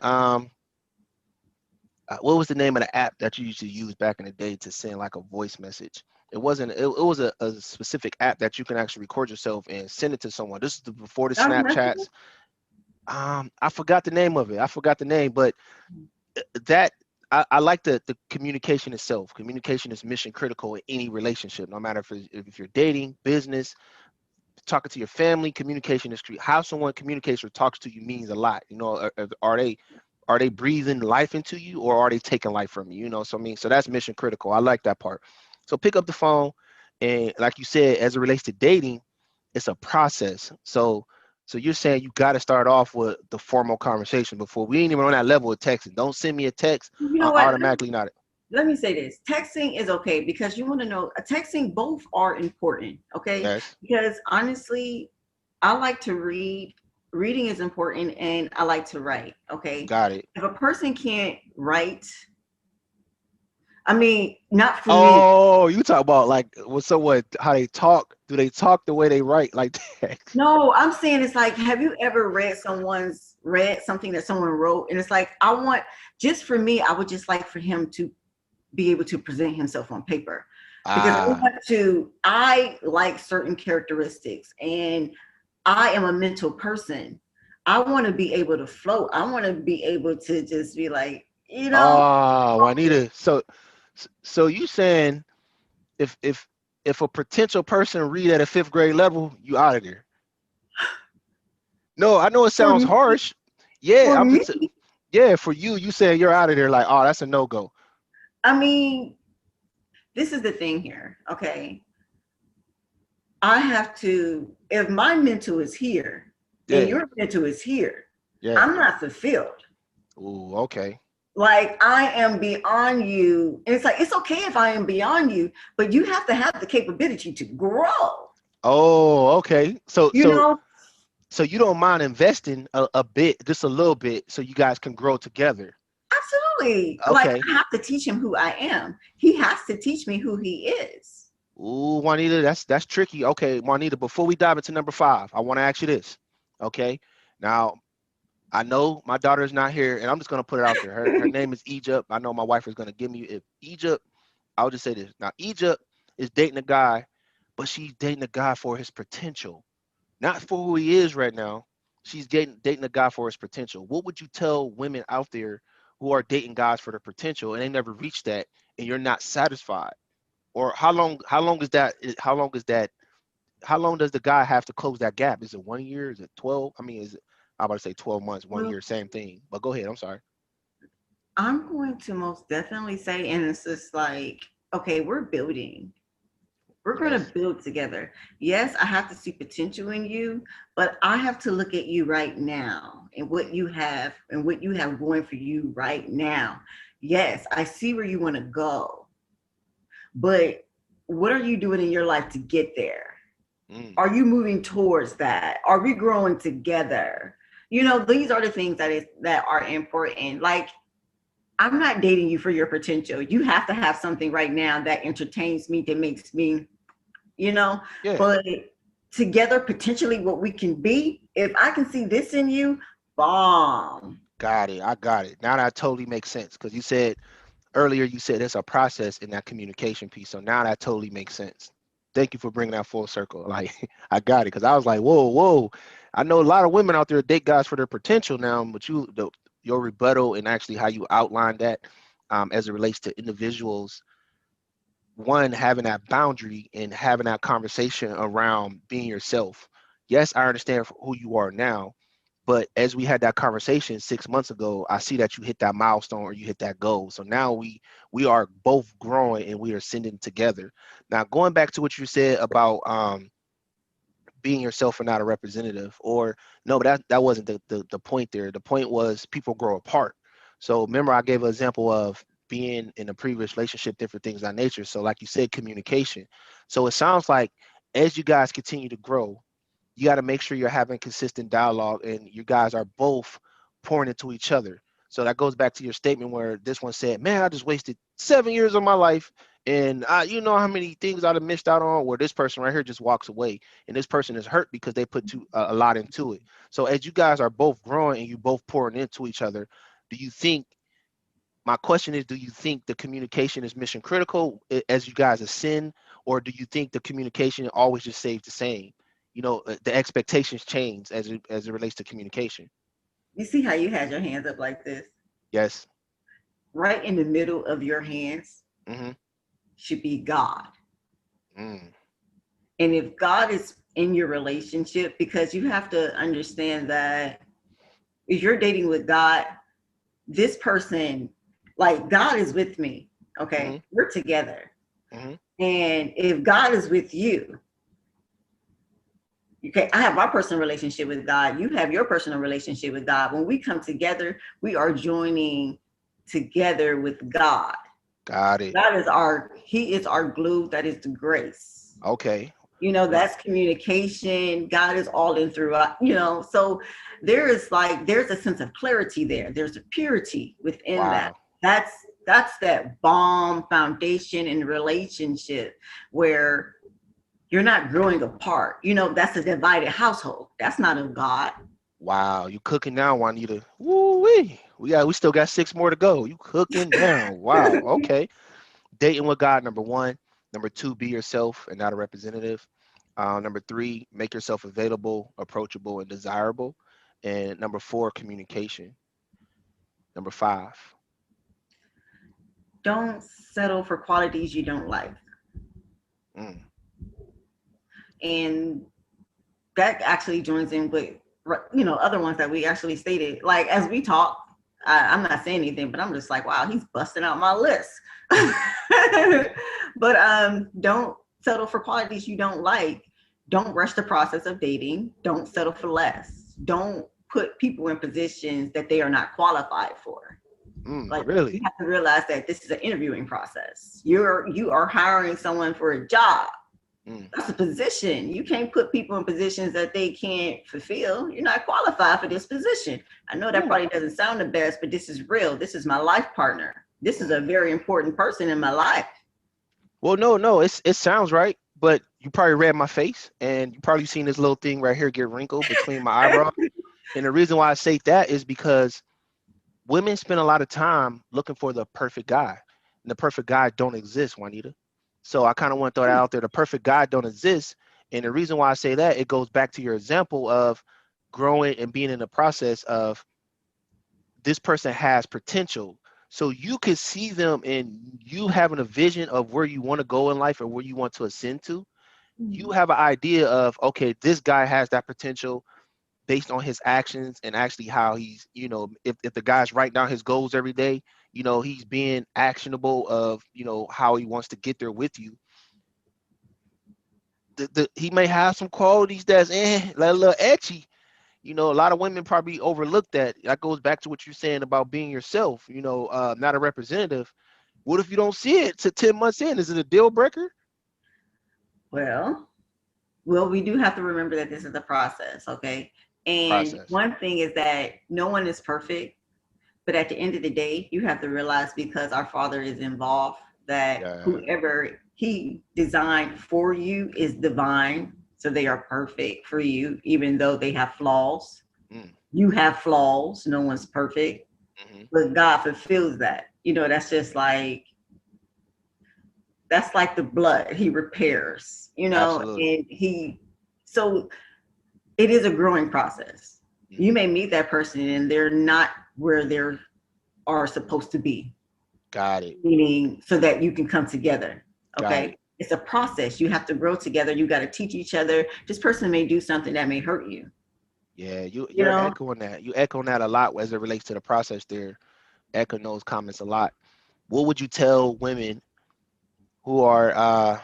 what was the name of the app that you used to use back in the day to send like a voice message? It wasn't. It was a specific app that you can actually record yourself and send it to someone. This is before the That was Messenger? Snapchats. I forgot the name of it. I forgot the name, but that I like the communication itself. Communication is mission critical in any relationship, no matter if you're dating, business, talking to your family. Communication is key. How someone communicates or talks to you means a lot. Are they breathing life into you or are they taking life from you? So I mean, so that's mission critical. I like that part. So pick up the phone, and like you said, as it relates to dating, it's a process. So you're saying you got to start off with the formal conversation before we ain't even on that level of texting. Don't send me a text. You know I what? automatically not it. Let me say this. Texting is okay because you want to know. Texting both are important. Okay, Yes, because honestly, I like to read. Reading is important, and I like to write. Okay, got it. if a person can't write, I mean, not for me. Oh, you talk about like with someone how they talk. Do they talk the way they write like that? No, I'm saying it's like, have you ever read something that someone wrote, and it's like, I want just for me, I would just like for him to be able to present himself on paper, because Ah, I like certain characteristics, and I am a mental person. I want to be able to float. I want to be able to just be like, Juanita. So you saying if if a potential person read at a fifth grade level, you out of there. No, I know it For sounds me, harsh. Yeah, for I'm me, just yeah, for you saying you're out of there like, oh, that's a no-go. I mean, this is the thing here. Okay. I have to, if my mental is here and Yeah, your mental is here, yeah. I'm not fulfilled. Ooh, okay. Like I am beyond you. And it's like, it's okay if I am beyond you, but you have to have the capability to grow. Oh, okay. So You so know, so you don't mind investing a bit, just a little bit, so you guys can grow together. absolutely. Like Okay. I have to teach him who I am. He has to teach me who he is. Ooh, Juanita, that's tricky. Okay, Juanita, before we dive into number five, I want to ask you this. Okay. Now, I know my daughter is not here, and I'm just gonna put it out there. Her name is Egypt. I know my wife is gonna give me if Egypt. I'll just say this. Now, Egypt is dating a guy, but she's dating a guy for his potential, not for who he is right now. She's dating a guy for his potential. What would you tell women out there who are dating guys for their potential and they never reach that, and you're not satisfied? Or how long does the guy have to close that gap? Is it 1 year? Is it 12? I mean, is it I'm about to say 12 months, 1 year, Well, same thing. But go ahead. I'm sorry. I'm going to most definitely say, and it's just like, okay, we're building. We're going to Yes. build together. Yes, I have to see potential in you, but I have to look at you right now and what you have going for you right now. Yes, I see where you want to go, but what are you doing in your life to get there? Mm, Are you moving towards that? Are we growing together? You know, these are the things that are important. Like I'm not dating you for your potential. You have to have something right now that entertains me, that makes me, you know, yeah. but together, potentially what we can be, if I can see this in you, bomb. Got it. I got it. Now that totally makes sense because you said earlier, you said there's a process in that communication piece. So now that totally makes sense. Thank you for bringing that full circle. Like I got it because I was like, whoa, whoa. I know a lot of women out there date guys for their potential now, but your rebuttal and actually how you outlined that as it relates to individuals, one having that boundary and having that conversation around being yourself. Yes, I understand who you are now, but as we had that conversation 6 months ago, I see that you hit that milestone or you hit that goal. So now we are both growing and we are ascending together. Now going back to what you said about being yourself and not a representative, or no, but that wasn't the point there. The point was people grow apart. So remember I gave an example of being in a previous relationship, different things of that nature. So like you said, communication. So it sounds like as you guys continue to grow, you got to make sure you're having consistent dialogue and you guys are both pouring into each other. So that goes back to your statement where this one said, man, I just wasted 7 years of my life. And you know how many things I'd have missed out on, where this person right here just walks away and this person is hurt because they put a lot into it. So as you guys are both growing and you both pouring into each other, do you think, my question is, do you think the communication is mission critical as you guys ascend, or do you think the communication always just stays the same? You know, the expectations change as it relates to communication. You see how you had your hands up like this? Yes. Right in the middle of your hands Mm-hmm. should be God. Mm, And if God is in your relationship, because you have to understand that if you're dating with God, this person, like God is with me. mm-hmm. Okay. We're together. Mm-hmm. And if God is with you, okay, I have my personal relationship with God. You have your personal relationship with God. When we come together, we are joining together with God. Got it. He is our glue. That is the grace. Okay. You know, Now, that's communication. God is all in throughout, you know. So there's a sense of clarity there. There's a purity within that. wow. That's that's that bomb foundation in relationship where you're not growing apart. You know, that's a divided household. That's not of God. Wow. You cooking now, Juanita. Woo-wee. We still got six more to go. You cooking now. Wow. Okay. Dating with God, number one. Number two, be yourself and not a representative. Number three, make yourself available, approachable, and desirable. And number four, communication. Number five. Don't settle for qualities you don't like. Mm. And that actually joins in with, other ones that we actually stated. Like as we talk, I'm not saying anything, but I'm just like, wow, he's busting out my list. But don't settle for qualities you don't like. Don't rush the process of dating. Don't settle for less. Don't put people in positions that they are not qualified for. Like you Really? have to realize that this is an interviewing process. You are hiring someone for a job. Mm, That's a position. You can't put people in positions that they can't fulfill. You're not qualified for this position. I know that ooh, probably doesn't sound the best, but this is real. This is my life partner. This is a mm. very important person in my life. Well, no, it sounds right, but you probably read my face, and you probably seen this little thing right here get wrinkled between my eyebrows. And the reason why I say that is because women spend a lot of time looking for the perfect guy, and the perfect guy don't exist, Juanita. So I kind of want to throw that out there. The perfect guy don't exist, and the reason why I say that, it goes back to your example of growing and being in the process of this person has potential. So you can see them and you having a vision of where you want to go in life or where you want to ascend to. You Mhm. have an idea of, okay, this guy has that potential based on his actions and actually how he's, if the guy's writing down his goals every day, he's being actionable of, how he wants to get there with you. He may have some qualities that's like a little etchy. A lot of women probably overlook that. That goes back to what you're saying about being yourself, not a representative. What if you don't see it to 10 months in? Is it a deal breaker? Well, well, we do have to remember that this is a process, okay? And Process. one thing is that no one is perfect, but at the end of the day, you have to realize because our Father is involved, that Yeah. whoever He designed for you is divine. So they are perfect for you, even though they have flaws. Mm, You have flaws. No one's perfect, hmm. but God fulfills that. That's just like, that's like the blood. He repairs, Absolutely. and so it is a growing process. You Hmm. may meet that person and they're not where they are supposed to be, Got it. meaning so that you can come together. Got Okay. it. It's a process. You have to grow together. You got to teach each other. This person may do something that may hurt you, Yeah, you you're know? echoing that. You echoing that a lot as it relates to the process there. Echoing those comments a lot. What would you tell women who are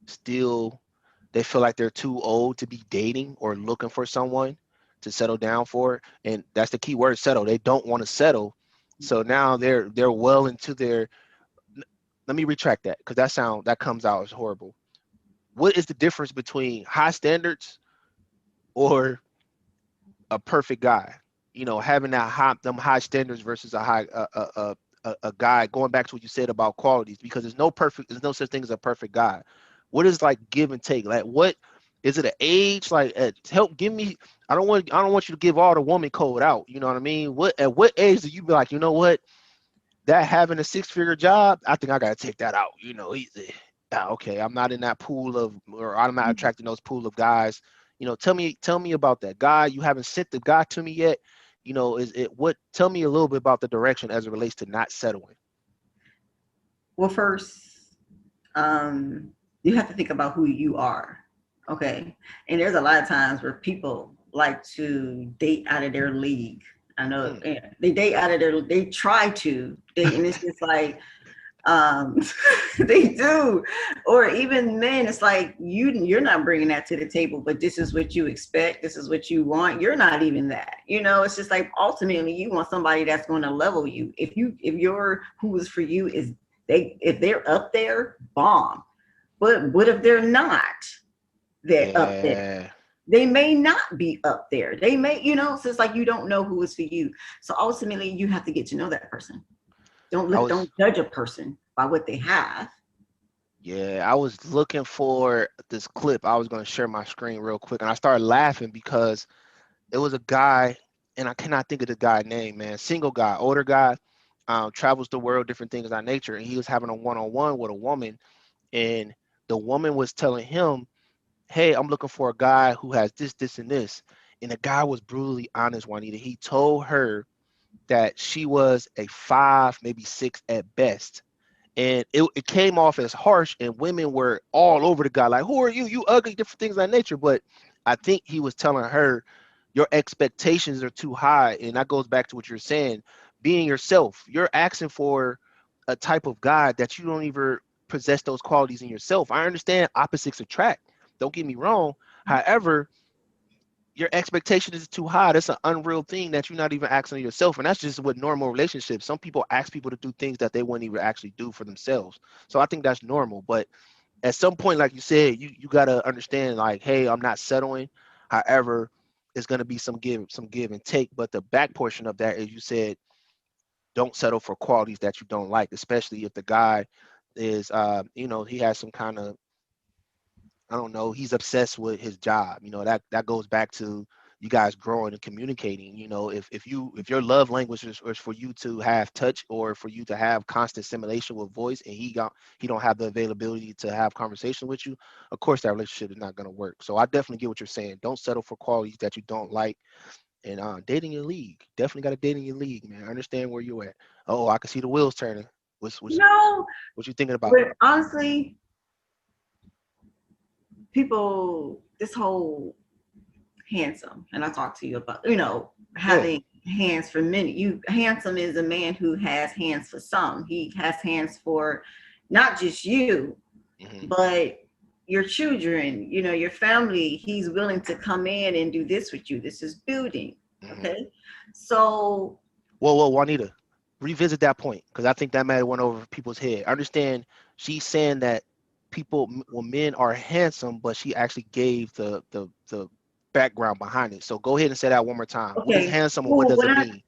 still they feel like they're too old to be dating or looking for someone to settle down for? And that's the key word, settle. They don't want to settle. So now they're well into their let me retract that because that comes out as horrible. What is the difference between high standards or a perfect guy? Having them high standards versus a guy. Going back to what you said about qualities, because there's no such thing as a perfect guy. What is like give and take? Like what is it? An age? Like help give me. I don't want you to give all the woman code out. You know what I mean? At what age do you be like, you know what? That having a six-figure job, I think I gotta take that out. Okay, I'm not in that pool of, or I'm not attracting those pool of guys. Tell me about that guy. You haven't sent the guy to me yet. Is it what? Tell me a little bit about the direction as it relates to not settling. Well, first, you have to think about who you are. Okay. And there's a lot of times where people like to date out of their league. I know, Mm. yeah, they date out of they try to date, and it's just like, um they do. Or even men, it's like you're not bringing that to the table, but this is what you expect, this is what you want. You're not even that. It's just like ultimately you want somebody that's going to level you. If your who is for you is, if they're up there, bomb. But what if they're not? They're up there. Yeah, They may not be up there. They may, so it's like you don't know who is for you. So ultimately you have to get to know that person. don't I look was don't judge a person by what they have. yeah, I was looking for this clip. I was gonna share my screen real quick, and I started laughing because it was a guy, and I cannot think of the guy's name, man. Single guy, older guy, travels the world, different things of that nature, and he was having a one-on-one with a woman, and the woman was telling him, "Hey, I'm looking for a guy who has this, this, and this." And the guy was brutally honest, Juanita. He told her that she was a five, maybe six at best, And it came off as harsh, and women were all over the guy, like, who are you? You ugly, different things of that nature. But I think he was telling her, your expectations are too high. And that goes back to what you're saying, being yourself. You're asking for a type of guy that you don't even possess those qualities in yourself. I understand opposites attract. Don't get me wrong. However, your expectation is too high. That's an unreal thing that you're not even asking of yourself. And that's just with normal relationships. Some people ask people to do things that they wouldn't even actually do for themselves. So I think that's normal. But at some point, like you said, you gotta understand, like, hey, I'm not settling. However, it's gonna be some give and take. But the back portion of that is, you said, don't settle for qualities that you don't like, especially if the guy is he has some kind of, I don't know, he's obsessed with his job. That goes back to you guys growing and communicating. If your love language is for you to have touch, or for you to have constant stimulation with voice, and he don't have the availability to have conversation with you, of course that relationship is not going to work. So I definitely get what you're saying. Don't settle for qualities that you don't like. And dating your league, definitely got to date in your league, man. I understand where you're at. Oh, I can see the wheels turning. No, What you thinking about? but honestly, people, this whole handsome, and I talked to you about, Yeah. having hands for many. You handsome is a man who has hands for some. He has hands for not just you, Hmm. but your children, your family. He's willing to come in and do this with you. This is building. Hmm. Okay. So, Well, Juanita, revisit that point, because I think that might have went over people's head. I understand she's saying that well, men are handsome, but she actually gave the background behind it. So go ahead and say that one more time. What is okay. handsome, and what Well, does it mean?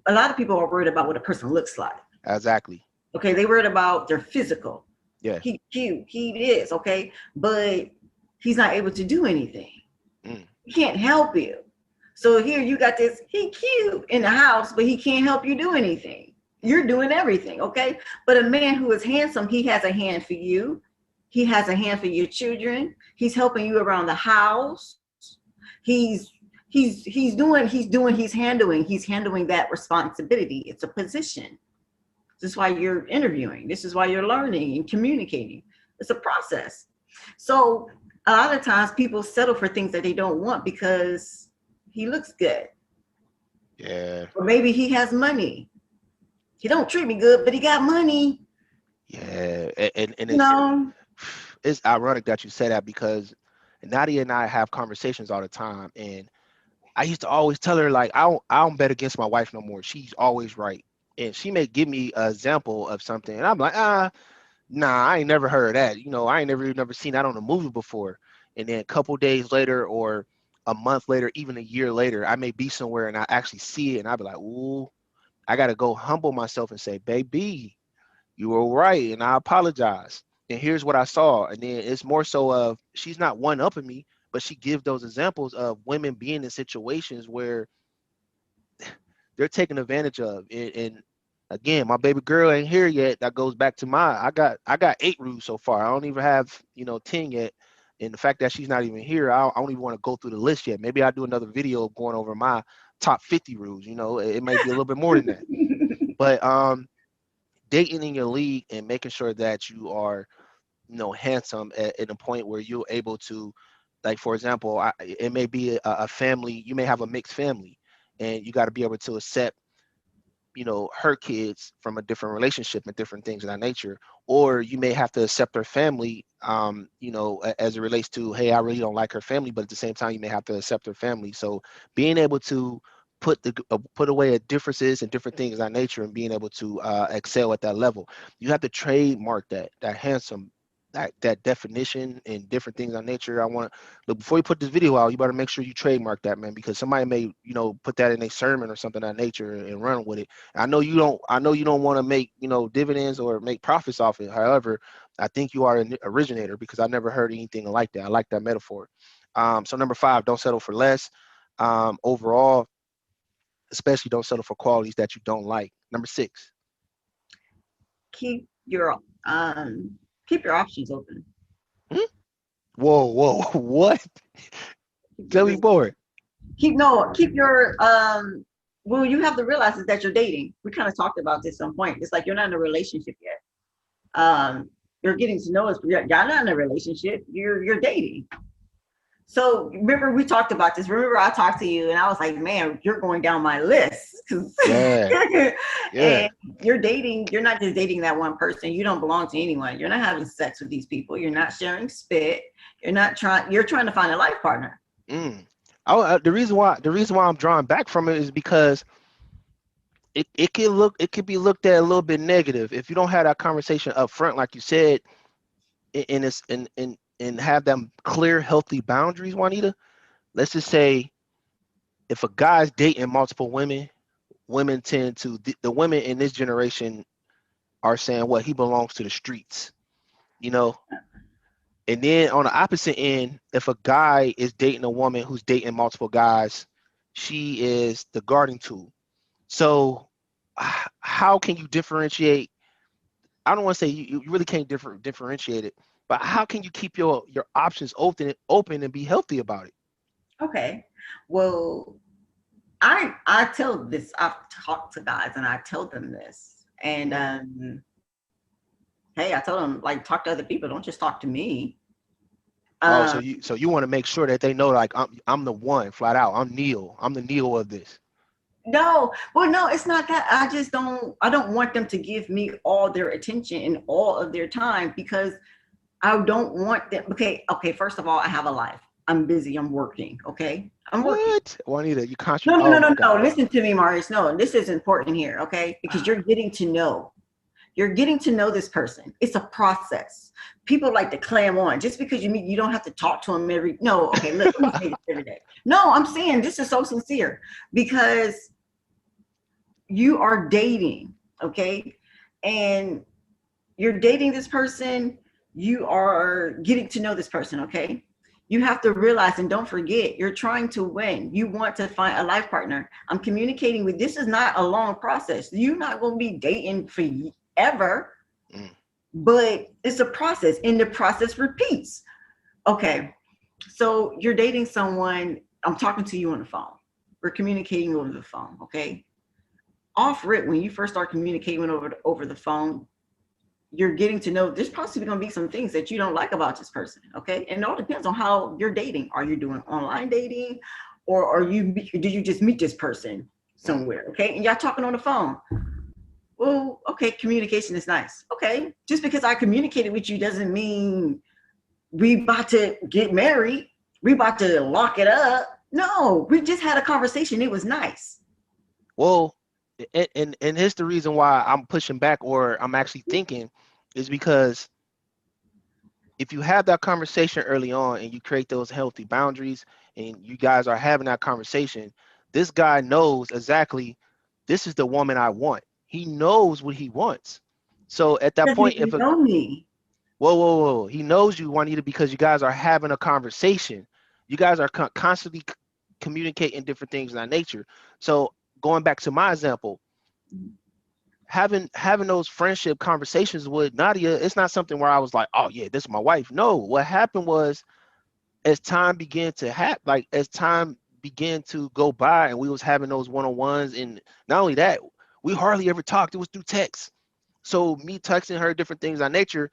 a lot of people are worried about what a person looks like. Exactly. Okay. They worried about their physical. Yeah. He cute. He is. Okay. But he's not able to do anything. Mm. He can't help you. So here you got this, he cute in the house, but he can't help you do anything. You're Hmm. doing everything, okay? But a man who is handsome, he has a hand for you. He has a hand for your children. He's helping you around the house. He's he's handling that responsibility. It's a position. This is why you're interviewing. This is why you're learning and communicating. It's a process. So a lot of times people settle for things that they don't want because he looks good, Yeah. or maybe he has money. He don't treat me good, but he got money. Yeah. And You know. it's ironic that you say that, because Nadia and I have conversations all the time, and I used to always tell her, like, I don't bet against my wife no more. She's always right. And she may give me an example of something, and I'm like, nah, I ain't never heard of that. I ain't never seen that on a movie before. And then a couple days later, or a month later, even a year later, I may be somewhere and I actually see it, and I'll be like, ooh, I gotta go humble myself and say, baby, you were right, and I apologize. And here's what I saw. And then it's more so of, she's not one upping me, but she gives those examples of women being in situations where they're taken advantage of. And again, my baby girl ain't here yet. That goes back to I got 8 rules so far. I don't even have 10 yet. And the fact that she's not even here, I don't even want to go through the list yet. Maybe I'll do another video going over my top 50 rules. It may be a little bit more than that. But dating in your league and making sure that you are handsome at a point where you're able to, like, for example, it may be a family. You may have a mixed family, and you got to be able to accept her kids from a different relationship and different things of that nature. Or you may have to accept her family, as it relates to, hey, I really don't like her family, but at the same time you may have to accept her family. So being able to put away differences and different things of that nature, and being able to excel at that level, you have to trademark that handsome, that definition and different things of nature. I want to look, before you put this video out, you better make sure you trademark that, man, because somebody may put that in a sermon or something of that nature and run with it. I know you don't want to make dividends or make profits off it. However, I think you are an originator, because I never heard anything like that. I like that metaphor. So number 5, don't settle for less. Overall, especially don't settle for qualities that you don't like. Number 6. keep your um keep your options open. Hmm? Whoa, what? Keep your Tell me business. more. Keep your well, you have to realize is that you're dating. We kind of talked about this at some point. It's like you're not in a relationship yet. You're getting to know us. Y'all not in a relationship. You're dating. So remember we talked about this. Remember I talked to you and I was like, man, you're going down my list. Yeah, yeah. And you're dating, you're not just dating that one person. You don't belong to anyone. You're not having sex with these people. You're not sharing spit. You're trying to find a life partner. Mm. The reason why I'm drawing back from it is because it could be looked at a little bit negative if you don't have that conversation up front, like you said, in this and have them clear, healthy boundaries, Juanita. Let's just say if a guy's dating multiple women, women tend to the women in this generation are saying what he belongs to the streets, you know. And then on the opposite end, if a guy is dating a woman who's dating multiple guys, she is the guarding tool. So how can you differentiate? I don't want to say you really can't differentiate it, but how can you keep your options open and be healthy about it? Okay. Well, I tell this, I've talked to guys and I tell them this. And Mm. hey, I told them like talk to other people, don't just talk to me. Oh, Um, so you want to make sure that they know like I'm the one flat out. I'm Neil. I'm the Neil of this. no, well, no, it's not that. I don't want them to give me all their attention and all of their time because I don't want them. Okay. First of all, I have a life. I'm busy. I'm working. Okay. I'm working. What? Juanita, you No, contra. no, Oh no, my no, no. God. Listen to me, Marius. No, this is important here. Okay. Because you're getting to know. You're getting to know this person. It's a process. People like to clam on just because you meet, you don't have to talk to them every. No, okay, look, let me say this every day. No, I'm saying this is so sincere because you are dating, okay, and you're dating this person. You are getting to know this person, okay. You have to realize and don't forget, you're trying to win. You want to find a life partner. I'm communicating with. This is not a long process. You're not going to be dating forever, Mm. but it's a process and the process repeats. Okay, so you're dating someone. I'm talking to you on the phone. We're communicating over the phone. Okay, off rip, when you first start communicating over the phone, you're getting to know there's possibly going to be some things that you don't like about this person. Okay, and it all depends on how you're dating. Are you doing online dating, or do you just meet this person Mm. somewhere? Okay, and y'all talking on the phone. Well, okay, communication is nice. Okay, just because I communicated with you doesn't mean we about to get married. We about to lock it up. No, we just had a conversation. It was nice. Well, and here's the reason why I'm pushing back, or I'm actually thinking, is because if you have that conversation early on and you create those healthy boundaries and you guys are having that conversation, this guy knows exactly this is the woman I want. He knows what he wants. So at He that doesn't point, if even a know me. whoa, he knows you, Juanita, because you guys are having a conversation. You guys are constantly communicating different things in that nature. So going back to my example, having those friendship conversations with Nadia, it's not something where I was like, oh yeah, this is my wife. No, what happened was as time began to happen, like as time began to go by and we was having those one-on-ones, and not only that, we hardly ever talked. It was through text. So me texting her different things on nature,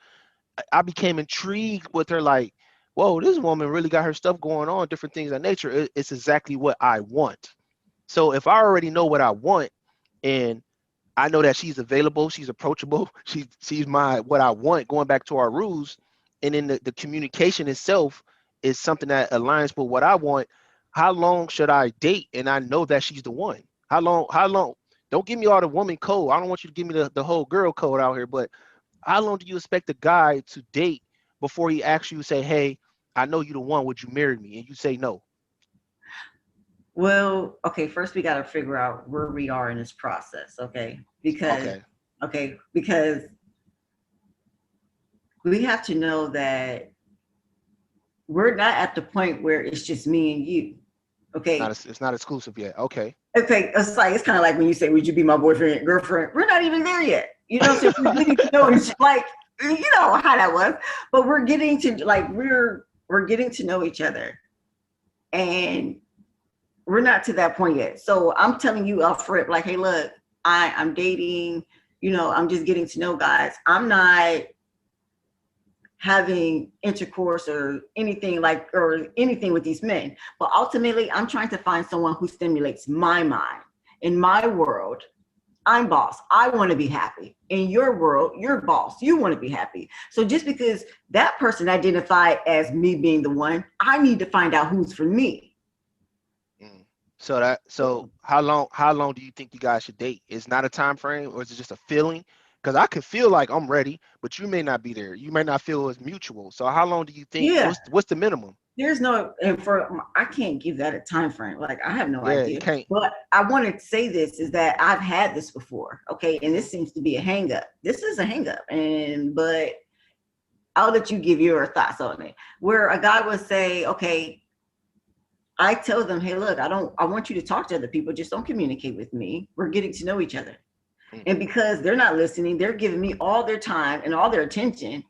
I became intrigued with her, like, whoa, this woman really got her stuff going on, different things on nature. It's exactly what I want. So if I already know what I want, and I know that she's available, she's approachable, she's my what I want, going back to our rules, and then the communication itself is something that aligns with what I want. How long should I date and I know that she's the one? How long? Don't give me all the woman code. I don't want you to give me the whole girl code out here, but how long do you expect a guy to date before he asks you, say, hey, I know you the one, would you marry me? And you say no. Well, okay, first we got to figure out where we are in this process, okay? Okay. Because we have to know that we're not at the point where it's just me and you, okay? It's not exclusive yet. Okay. Okay, it's kind of like when you say, "Would you be my boyfriend, girlfriend?" We're not even there yet. You know, so we're getting to know each, like you know how that was, but we're getting to like we're getting to know each other, and we're not to that point yet. So I'm telling you up front, like, hey, look, I'm dating. I'm just getting to know guys. I'm not having intercourse or anything with these men. But ultimately, I'm trying to find someone who stimulates my mind. In my world, I'm boss. I want to be happy. In your world, you're boss. You want to be happy. So just because that person identified as me being the one, I need to find out who's for me. Mm. So how long do you think you guys should date? It's not a time frame, or is it just a feeling? Because I can feel like I'm ready, but you may not be there. You may not feel it's mutual. So how long do you think? Yeah, What's the minimum? there's no, and for I can't give that a time frame. Like I have no Yeah, you idea. can't. But I want to say this is that I've had this before. Okay, and Hmm. this seems to be a hang up. This is a hang up, and but I'll let you give your thoughts on it. Where a guy would say, okay, I tell them, hey, look, I want you to talk to other people. Just don't communicate with me. We're getting to know each other. Mm. And because they're not listening, they're giving me all their time and all their attention.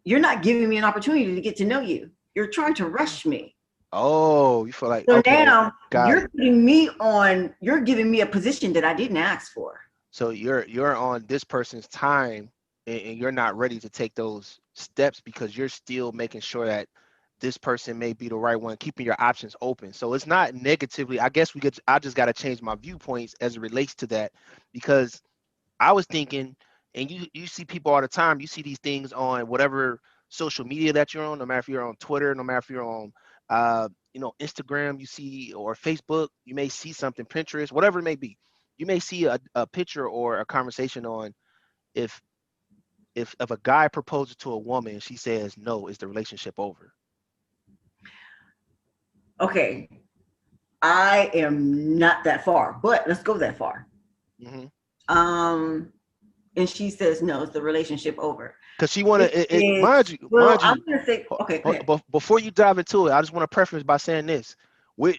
You're not giving me an opportunity to get to know you. You're trying to rush me. Oh, you feel like So okay, now got it. you're giving me a position that I didn't ask for. So you're on this person's time, and you're not ready to take those steps because you're still making sure that this person may be the right one, keeping your options open. So it's not negatively. I guess I just got to change my viewpoints as it relates to that, because I was thinking, and you see people all the time. You see these things on whatever social media that you're on, no matter if you're on Twitter, no matter if you're on Instagram, you see, or Facebook, you may see something, Pinterest, whatever it may be. You may see a picture or a conversation on, if if a guy proposes to a woman and she says no, is the relationship over? Okay, I am not that far, but let's go that far. Hmm. Um, and she says no, is the relationship over? Because she want It to, is. mind you, Well, I'm gonna say okay. Go ahead. But before you dive into it, I just want to preface by saying this: with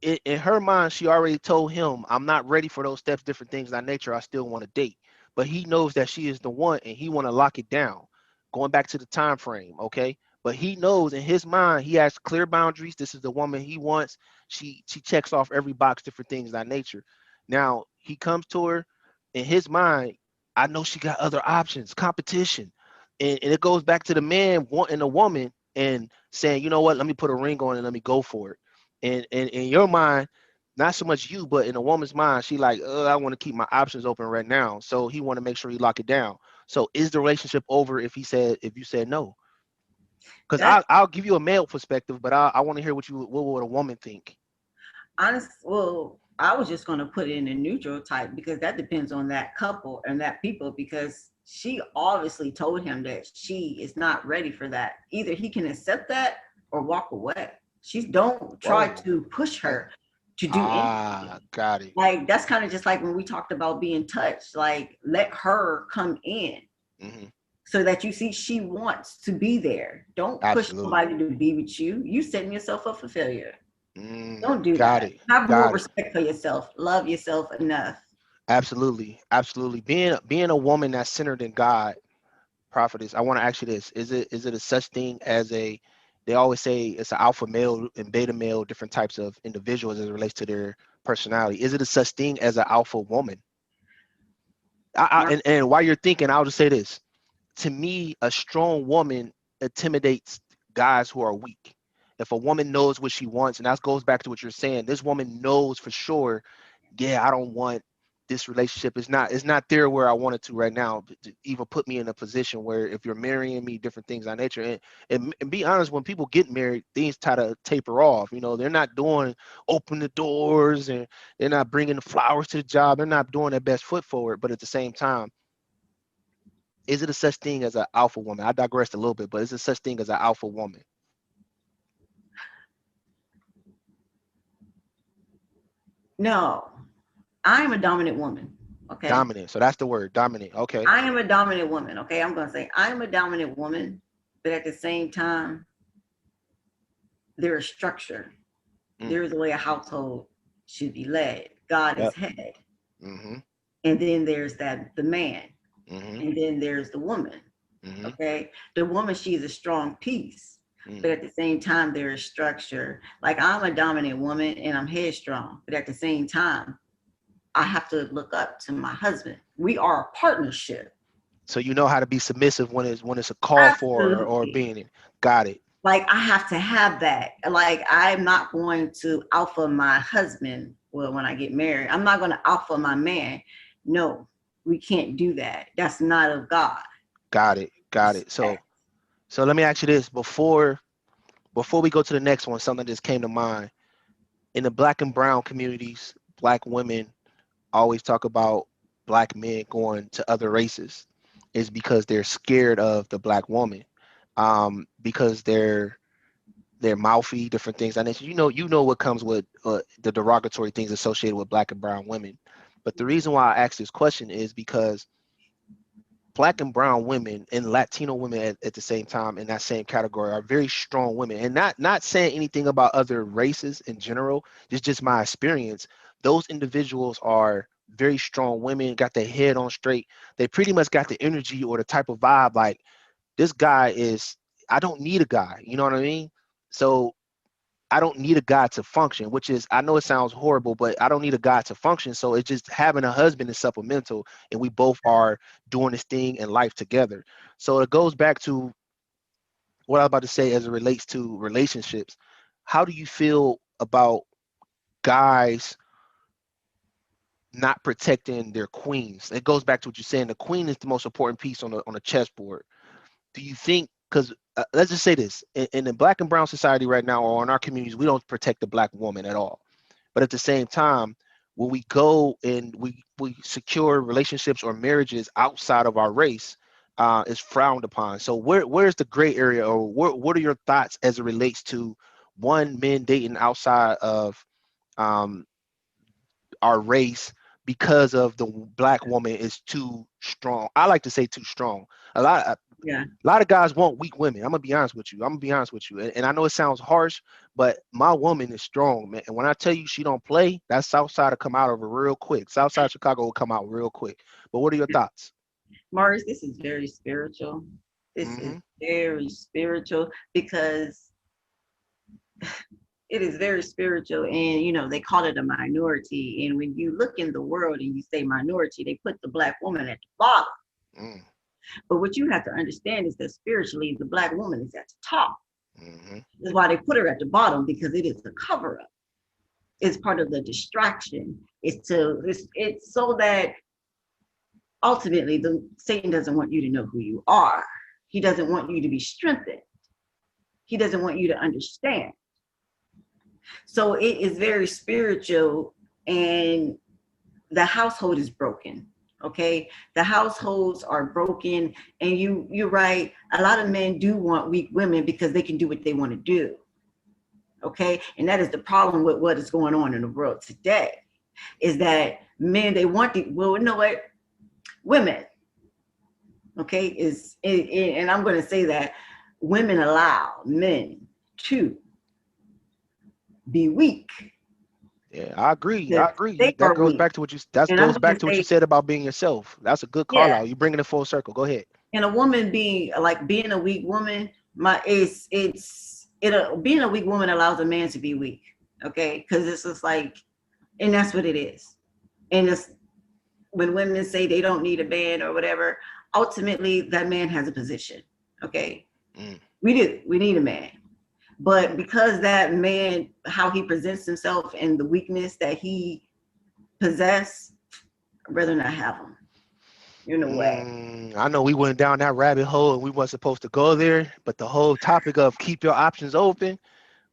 in her mind, she already told him, "I'm not ready for those steps, different things of that nature. I still want to date." But he knows that she is the one, and he want to lock it down. Going back to the time frame, okay? But he knows in his mind he has clear boundaries. This is the woman he wants. She checks off every box, different things of that nature. Now he comes to her in his mind. I know she got other options, competition, and it goes back to the man wanting a woman and saying, you know what, let me put a ring on it, let me go for it. And in your mind, not so much you, but in a woman's mind, she like, I want to keep my options open right now. So he want to make sure he lock it down. So is the relationship over if you said no? Because That I'll give you a male perspective, but I want to hear what would a woman think. well, I was just gonna put it in a neutral type because that depends on that couple and that people because she obviously told him that she is not ready for that. Either he can accept that or walk away. She don't try Whoa. to push Uh, her to do anything. Ah, got it. Like that's kind of just like when we talked about being touched. Like let her come in Hmm. so that you see she wants to be there. Don't push Absolutely. somebody to be with you. You setting yourself up for failure. Don't do Got that. it. Have more Got it. respect for yourself. Love yourself enough. Absolutely, absolutely. Being a woman that's centered in God, prophetess. I want to ask you this: is it a such thing as a? They always say it's an alpha male and beta male, different types of individuals as it relates to their personality. Is it a such thing as an alpha woman? And while you're thinking, I'll just say this: to me, a strong woman intimidates guys who are weak. If a woman knows what she wants, and that goes back to what you're saying, this woman knows for sure, yeah, I don't want this relationship. It's not there where I want it to right now, to even put me in a position where if you're marrying me, different things of that nature. And be honest, when people get married, things try to taper off. They're not doing open the doors, and they're not bringing the flowers to the job. They're not doing their best foot forward. But at the same time, is it a such thing as an alpha woman? I digressed a little bit, but is it such thing as an alpha woman? No, I am a dominant woman. Okay. Dominant. So that's the word, dominant. Okay. I am a dominant woman. Okay. I'm going to say I am a dominant woman, but at the same time, there is structure. Mm, There is a way a household should be led. God is yep. head. Mm-hmm. And then there's the man. Mm-hmm. And then there's the woman. Mm-hmm. Okay. The woman, she is a strong piece. Mm, But at the same time, there is structure. Like I'm a dominant woman and I'm headstrong. But at the same time, I have to look up to my husband. We are a partnership. So you know how to be submissive when it's a call for or Absolutely. being it. Got it. Like I have to have that. Like I'm not going to alpha my husband. Well, when I get married, I'm not going to alpha my man. No, we can't do that. That's not of God. Got it. Got it. Respect. So let me ask you this before we go to the next one, something just came to mind. In the black and brown communities, black women always talk about black men going to other races is because they're scared of the black woman, because they're mouthy, different things. And you know what comes with the derogatory things associated with black and brown women. But the reason why I ask this question is because black and brown women and Latino women at the same time in that same category are very strong women. And not saying anything about other races in general, it's just my experience. Those individuals are very strong women, got their head on straight. They pretty much got the energy or the type of vibe like this guy is, I don't need a guy, you know what I mean? So I don't need a guy to function, which is, I know it sounds horrible, but I don't need a guy to function. So it's just having a husband is supplemental, and we both are doing this thing in life together. So it goes back to what I was about to say as it relates to relationships. How do you feel about guys not protecting their queens? It goes back to what you're saying. The queen is the most important piece on the chessboard. Do you think, because let's just say this, in the black and brown society right now, or in our communities, we don't protect the black woman at all. But at the same time, when we go and we secure relationships or marriages outside of our race, is frowned upon. So where's the gray area, or what are your thoughts as it relates to one, men dating outside of um, our race because of the black woman is too strong? I like to say too strong. A lot a Yeah. lot of guys want weak women. I'm gonna be honest with you. I'm gonna be honest with you. And I know it sounds harsh, but my woman is strong, man. And when I tell you she don't play, that South Side will come out of her real quick. South Side Chicago will come out real quick. But what are your thoughts? Morris, this is very spiritual. This is Hmm. very spiritual because it is very spiritual. And, they call it a minority. And when you look in the world and you say minority, they put the Black woman at the bottom. Mm. But what you have to understand is that spiritually, the Black woman is at the top. Hmm. That's why they put her at the bottom, because it is a cover up. It's part of the distraction. It's so that ultimately the Satan doesn't want you to know who you are. He doesn't want you to be strengthened. He doesn't want you to understand. So it is very spiritual, and the household is broken. Okay, the households are broken, and you're right. A lot of men do want weak women because they can do what they want to do. Okay, and that is the problem with what is going on in the world today. Is that men, they want the, well, you know what, women, okay, and I'm going to say that women allow men to be weak Yeah, I agree. because I agree. they That are goes weak. back to what you that And I'm goes going back to to what you say, said about being yourself. That's a good call yeah, out. You bringing it full circle. Go ahead. and a woman being like being a weak woman, being a weak woman allows a man to be weak. Okay, because it's just like, and that's what it is. And it's when women say they don't need a man or whatever, ultimately that man has a position. Okay, Mm. we do. We need a man. But because that man, how he presents himself and the weakness that he possess, I'd rather not have him. In a way. I know we went down that rabbit hole and we weren't supposed to go there, but the whole topic of keep your options open,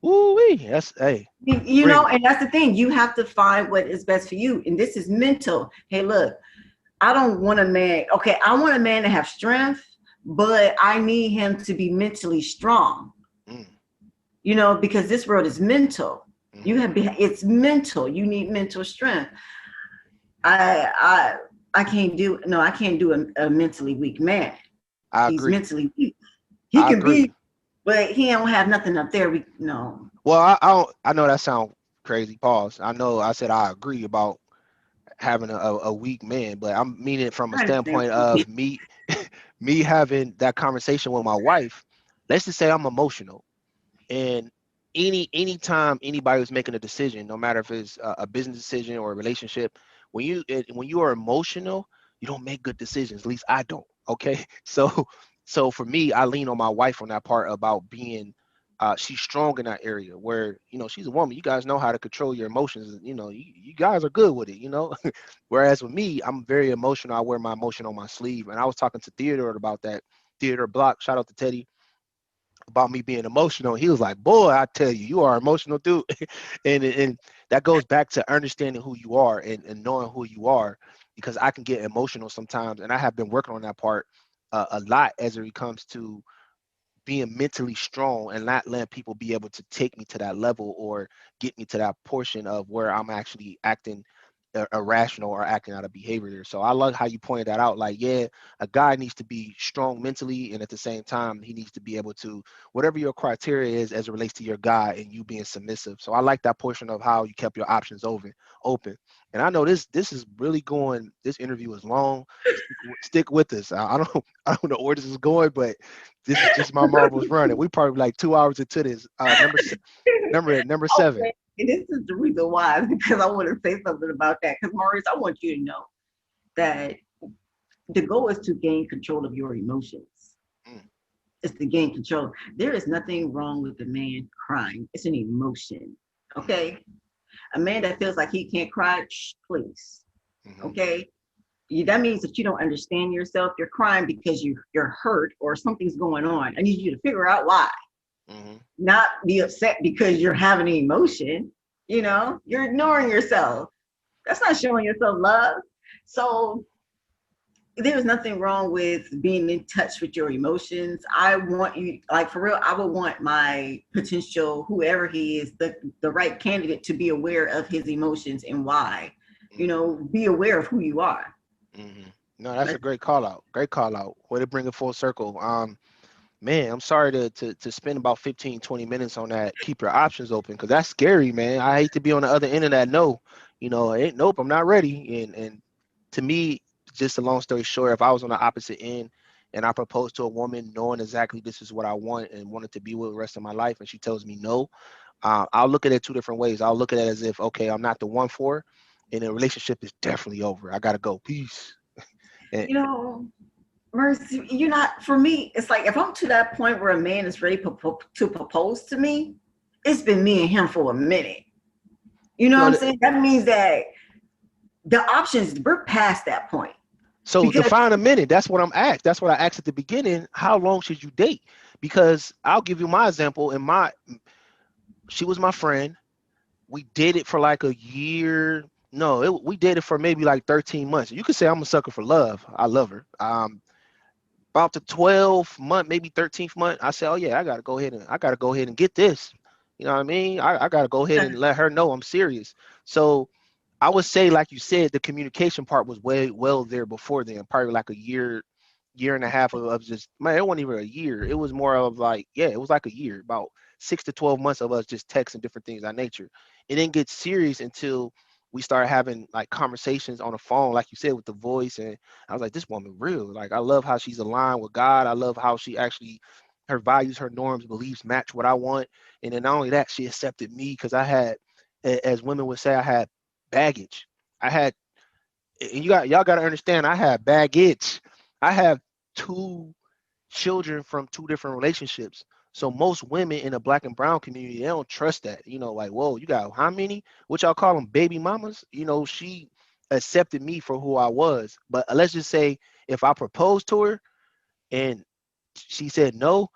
ooh wee, that's hey, bring it. And that's the thing. You have to find what is best for you. And this is mental. Hey, look, I don't want a man. Okay, I want a man to have strength, but I need him to be mentally strong. Mm, Because this world is mental. mm-hmm. It's mental. You need mental strength. I I can't do no. I can't do a mentally weak man. I He's agree. mentally weak. He I can agree. be, but he don't have nothing up there. No. Well, I don't, I know that sounds crazy. Pause. I know I said I agree about having a weak man, but I'm meaning it from a I understand. standpoint of me me having that conversation with my wife. Let's just say I'm emotional. And anytime anybody was making a decision, no matter if it's a business decision or a relationship, when you are emotional, you don't make good decisions. At least I don't. Okay, so for me, I lean on my wife on that part about being. She's strong in that area where she's a woman. You guys know how to control your emotions. You guys are good with it. Whereas with me, I'm very emotional. I wear my emotion on my sleeve. And I was talking to Theodore about that. Theodore Block, shout out to Teddy, about me being emotional. He was like, "Boy, I tell you, you are emotional, dude." and that goes back to understanding who you are and knowing who you are, because I can get emotional sometimes, and I have been working on that part a lot as it comes to being mentally strong and not letting people be able to take me to that level or get me to that portion of where I'm actually acting irrational or acting out of behavior. So I love how you pointed that out. Like, yeah, a guy needs to be strong mentally, and at the same time, he needs to be able to, whatever your criteria is as it relates to your guy and you being submissive. So I like that portion of how you kept your options open. And I know this is really going. This interview is long. Stick with us. I don't I don't know where this is going, but this is just my marbles running. We probably like 2 hours into this. Number seven. Okay. And this is the reason why, because I want to say something about that. Because Maurice, I want you to know that the goal is to gain control of your emotions. Mm, It's to gain control. There is nothing wrong with a man crying. It's an emotion. mm, Okay. A man that feels like he can't cry, please. mm, Okay. That means that you don't understand yourself. You're crying because you're hurt or something's going on. I need you to figure out why. mm, Not be upset because you're having an emotion. You're ignoring yourself. That's not showing yourself love. So there's nothing wrong with being in touch with your emotions. I want you, like, for real, I would want my potential, whoever he is, the right candidate, to be aware of his emotions and why. mm, Be aware of who you are. No, that's a Like, great call out. Great call out. Way to bring it full circle. Man, I'm sorry to spend about 15, 20 minutes on that. Keep your options open, because that's scary, man. I hate to be on the other end of that. No, ain't nope, I'm not ready. And to me, just a long story short, if I was on the opposite end and I proposed to a woman knowing exactly this is what I want and wanted to be with the rest of my life, and she tells me no, I'll look at it two different ways. I'll look at it as if, okay, I'm not the one for her, and the relationship is definitely over. I gotta go. Peace. And you know, Mercy, you're not, for me, it's like if I'm to that point where a man is ready to propose to me, it's been me and him for a minute. You know what I'm no, saying? That means that the options, we're past that point. so Because define a minute. That's what I'm asked. That's what I asked at the beginning. How long should you date? Because I'll give you my example. She was my friend. We dated for like a year. No, we dated for maybe like 13 months. You could say I'm a sucker for love. I love her. About the 12th month, maybe 13th month, I said, oh yeah, I gotta go ahead and get this. You know what I mean? I gotta go ahead and let her know I'm serious. So I would say, like you said, the communication part was way well there before then, probably like a year and a half of just, man, it wasn't even a year. It was more of like, yeah, it was like a year, about 6 to 12 months of us just texting different things of that nature. It didn't get serious until we started having like conversations on the phone, like you said, with the voice. And I was like, this woman real. Like, I love how she's aligned with God. I love how she actually, her values, her norms, beliefs match what I want. And then not only that, she accepted me because I had, as women would say, I had baggage. I had, and y'all got to understand, I had baggage. I have two children from two different relationships. So most women in the black and brown community, they don't trust that. Like, whoa, you got how many? What y'all call them, baby mamas? She accepted me for who I was. But let's just say if I proposed to her and she said no,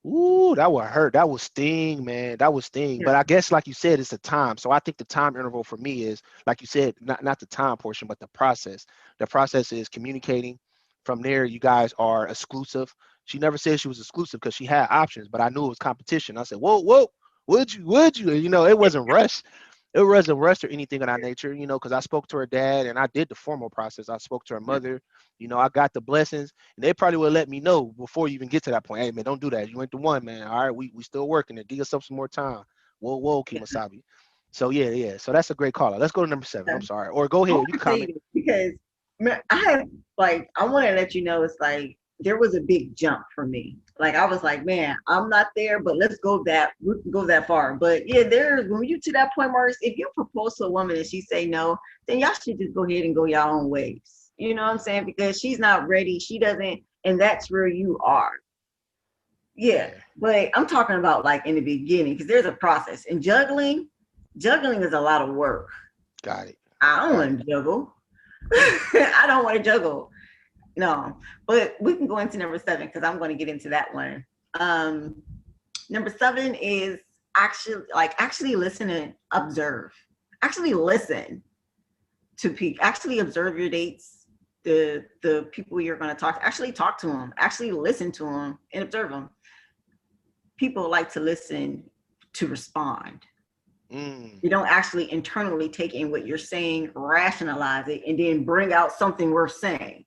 ooh, that would hurt. That would sting, man. That would sting. But I guess, like you said, it's the time. So I think the time interval for me is, like you said, not the time portion, but the process. The process is communicating. From there, you guys are exclusive. She never said she was exclusive because she had options, but I knew it was competition. I said, whoa, whoa, would you? And, it wasn't rushed. It wasn't rushed or anything of that nature, because I spoke to her dad and I did the formal process. I spoke to her mother, I got the blessings, and they probably would let me know before you even get to that point. Hey man, don't do that. You ain't the one, man. All right, we still working it. Give yourself some more time. Whoa, whoa, Kimasabi. So yeah, yeah. So that's a great call. Let's go to number seven. I'm sorry. Or go I ahead. want You to can say comment. this because, man, I want to let you know, it's like there was a big jump for me. Like I was like, man, I'm not there, but we can go that far. But yeah, there's when you to that point, Maurice, if you propose to a woman and she say no, then y'all should just go ahead and go your own ways. You know what I'm saying? Because she's not ready. She doesn't, and that's where you are. Yeah. Yeah, But I'm talking about like in the beginning, because there's a process. And juggling is a lot of work. got it, I don't got it. want to juggle. I don't want to juggle. No, but we can go into number seven because I'm going to get into that one. Um, Number seven is actually listen and observe. Actually listen to people. Actually observe your dates, the people you're going to talk to. Actually talk to them. Actually listen to them and observe them. People like to listen to respond. Mm, You don't actually internally take in what you're saying, rationalize it, and then bring out something worth saying.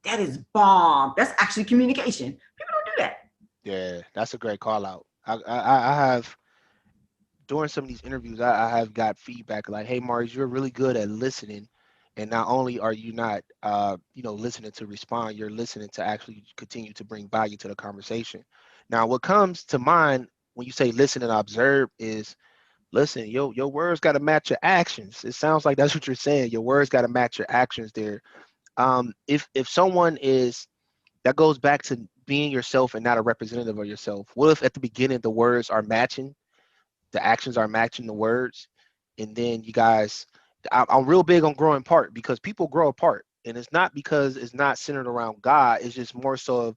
That is bomb. That's actually communication. People don't do that. yeah, that's a great call out. I have during some of these interviews, I have got feedback like, "Hey, Marius, you're really good at listening, and not only are you not, listening to respond, you're listening to actually continue to bring value to the conversation." Now, what comes to mind when you say listen and observe is, listen, your words got to match your actions. It sounds like that's what you're saying. Your words got to match your actions there. If someone is that goes back to being yourself and not a representative of yourself. What if at the beginning the words are matching, the actions are matching the words, and then you guys, I'm real big on growing apart because people grow apart, and it's not because it's not centered around God. It's just more so of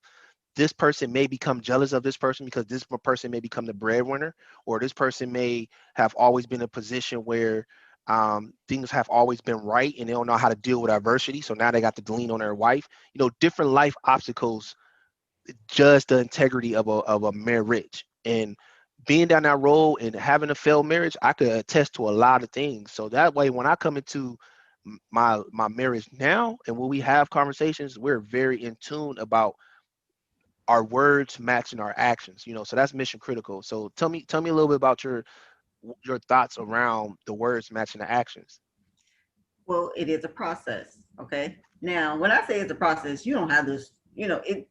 this person may become jealous of this person because this person may become the breadwinner, or this person may have always been in a position where things have always been right and they don't know how to deal with adversity. So now they got to lean on their wife. Different life obstacles judge the integrity of a marriage. And being down that road and having a failed marriage, I could attest to a lot of things. So that way, when I come into my marriage now and when we have conversations, we're very in tune about our words matching our actions. So that's mission critical. So tell me a little bit about your thoughts around the words matching the actions. Well, it is a process. Okay. Now, when I say it's a process, you don't have this, it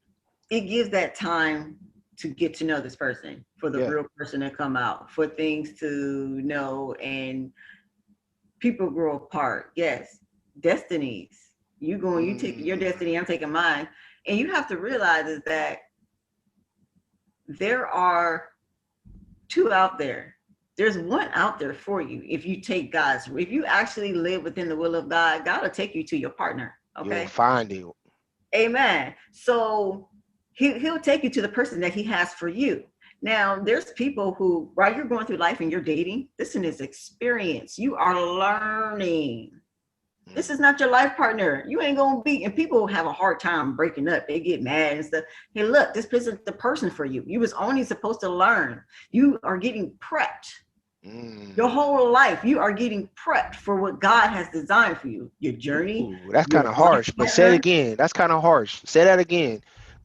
gives that time to get to know this person, for the Yeah. real person to come out, for things to know, and people grow apart. Yes. Destinies. You take your Mm, destiny, I'm taking mine. And you have to realize is that there are two out there. There's one out there for you. If you actually live within the will of God, God will take you to your partner. you'll Okay. find it. Amen. So he'll take you to the person that he has for you. Now, there's people who, while you're going through life and you're dating, listen, is experience. You are learning. This Mm, is not your life partner. You ain't gonna be, and people have a hard time breaking up. They get mad and stuff. Hey, look, this isn't the person for you. You was only supposed to learn. You are getting prepped. Your mm. whole life, you are getting prepped for what God has designed for you. Your journey, Ooh, that's kind your of life harsh. But say it partner. again. That's kind of harsh. Say that again.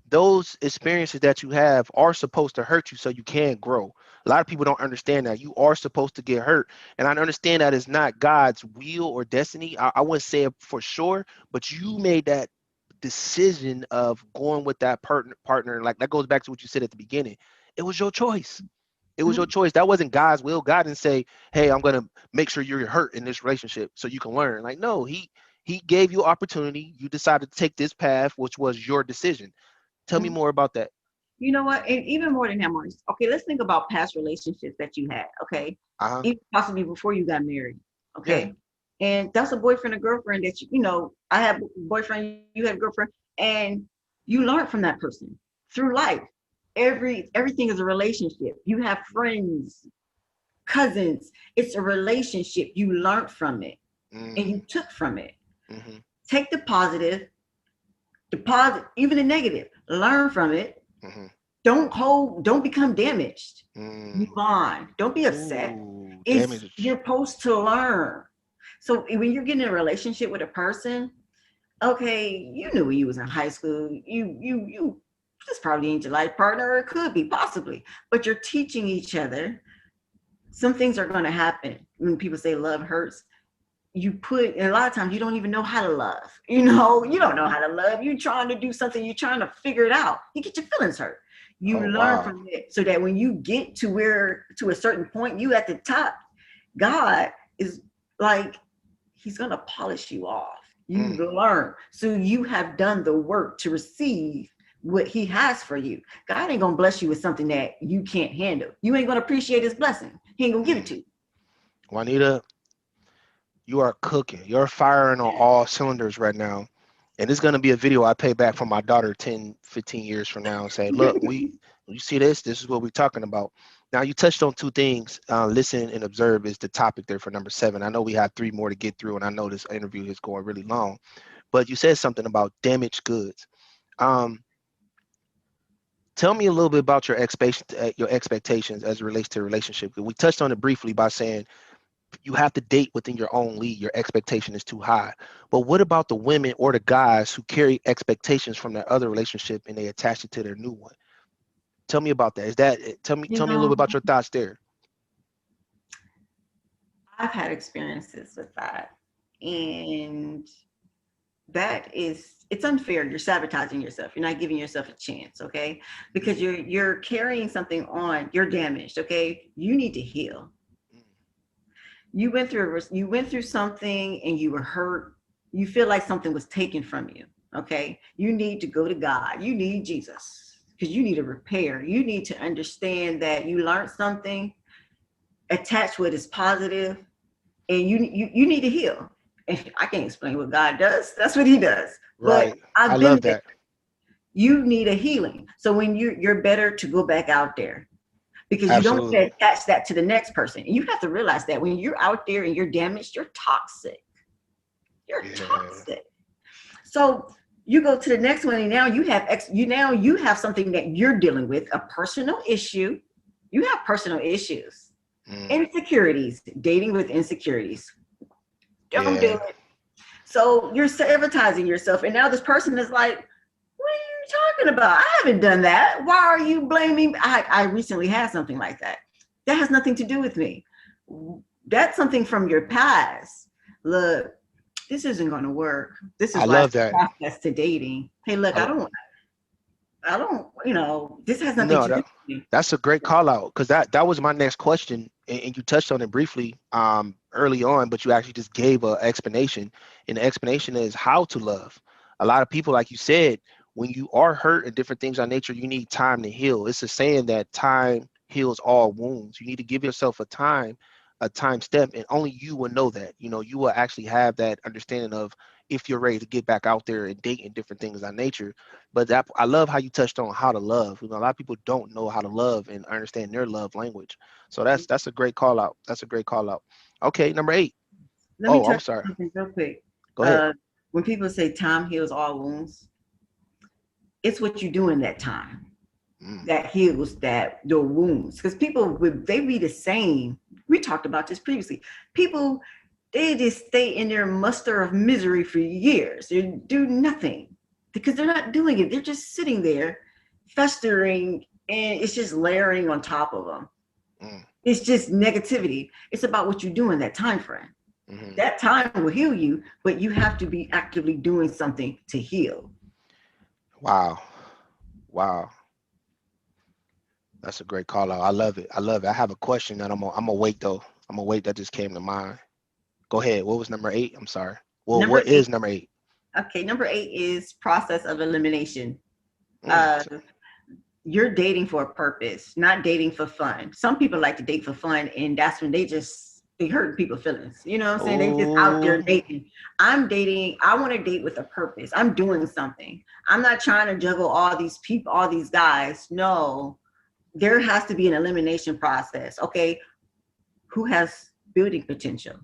Those experiences that you have are supposed to hurt you so you can grow. A lot of people don't understand that. You are supposed to get hurt. And I understand that it's not God's will or destiny. I wouldn't say it for sure, but you made that decision of going with that partner. Like that goes back to what you said at the beginning. It was your choice. It was your Mhm. choice. That wasn't God's will. God didn't say, "Hey, I'm gonna make sure you're hurt in this relationship so you can learn." Like, no, he gave you opportunity. You decided to take this path, which was your decision. Tell me Mhm. more about that. You know what? And even more than that, Maurice. Okay, let's think about past relationships that you had. Okay, Uh-huh. even possibly before you got married. Yeah. Okay, and that's a boyfriend or girlfriend that I had a boyfriend, you had a girlfriend, and you learned from that person through life. Everything is a relationship. You have friends, cousins. It's a relationship. You learned from it and you Mm, took from it. mm-hmm, Take the positive, even the negative. Learn from it. mm-hmm, Don't become damaged. Move mm. on. Don't be upset. Ooh, It's damage. you're supposed to learn. So when you're getting in a relationship with a person, okay, you knew when you was in high school, you this probably ain't your life partner, or it could be possibly, but you're teaching each other. Some things are gonna happen when people say love hurts. and a lot of times you don't even know how to love. You don't know how to love. You're trying to do something, you're trying to figure it out. You get your feelings hurt. You Oh, learn wow. from it so that when you get to a certain point, you at the top, God is like, he's gonna polish you off. You Mm. learn. So you have done the work to receive what he has for you. God ain't gonna bless you with something that you can't handle. You ain't gonna appreciate his blessing. He ain't gonna give it Mm. to you. Juanita, you are cooking. You're firing on all cylinders right now. And it's going to be a video I pay back from my daughter 10, 15 years from now and say, look, you see this? This is what we're talking about. Now, you touched on two things. Listen and observe is the topic there for number 7. I know we have 3 more to get through, and I know this interview is going really long. But you said something about damaged goods. Um, Tell me a little bit about your expectations as it relates to a relationship. We touched on it briefly by saying you have to date within your own league. Your expectation is too high. But what about the women or the guys who carry expectations from their other relationship and they attach it to their new one? Tell me about that. You Tell me a little know, bit about your thoughts there. I've had experiences with that. And it's unfair. You're sabotaging yourself. You're not giving yourself a chance, okay? Because you're carrying something on. You're damaged, okay? You need to heal. You went through something and you were hurt. You feel like something was taken from you, okay? You need to go to God. You need Jesus because you need a repair. You need to understand that you learned something, attach what is positive, and you need to heal. And I can't explain what God does. That's what he does. But Right. I I've been love there. that. You need a healing. So when you're better to go back out there because you don't Absolutely. attach that to the next person. And you have to realize that when you're out there and you're damaged, you're toxic. You're Yeah. toxic. So you go to the next one and now you have something that you're dealing with, a personal issue. You have personal issues. Mm. Insecurities, dating with insecurities. Don't do Yeah. it. So you're sabotaging yourself. And now this person is like, what are you talking about? I haven't done that. Why are you blaming me? I recently had something like that. That has nothing to do with me. That's something from your past. Look, this isn't going to work. This I is why it's love that. a process to dating. Hey, look, I, this has nothing no, to do that with me. that's a great call out because that was my next question, and you touched on it briefly early on, but you actually just gave a explanation, and the explanation is how to love. A lot of people, like you said, when you are hurt and different things on nature, you need time to heal. It's a saying that time heals all wounds. You need to give yourself a time step, and only you will know that. You will actually have that understanding of if you're ready to get back out there and date and different things on nature. But I love how you touched on how to love. A lot of people don't know how to love and understand their love language. So that's a great call out. That's a great call out. Okay, number 8. Let me Oh, I'm touch sorry. on something real quick. Go ahead. Uh, when people say time heals all wounds, it's what you do in that time Mm, that heals the wounds. Because people they be the same. We talked about this previously. People they just stay in their muster of misery for years. They do nothing because they're not doing it. They're just sitting there, festering, and it's just layering on top of them. mm, It's just negativity. It's about what you do in that time frame. hmm. That time will heal you, but you have to be actively doing something to heal. Wow. Wow. That's a great call out. I love it. I love it. I have a question that I'm gonna wait though. I'm gonna wait that just came to mind. Go ahead. What was number 8? I'm sorry. Well, Number what eight. is number 8? Okay, number 8 is process of elimination. Mm, Uh, you're dating for a purpose, not dating for fun. Some people like to date for fun, and that's when they hurt people's feelings. You know what I'm saying? They just out there oh, dating. I'm dating. I want to date with a purpose. I'm doing something. I'm not trying to juggle all these people, all these guys. No, there has to be an elimination process. Okay, who has building potential?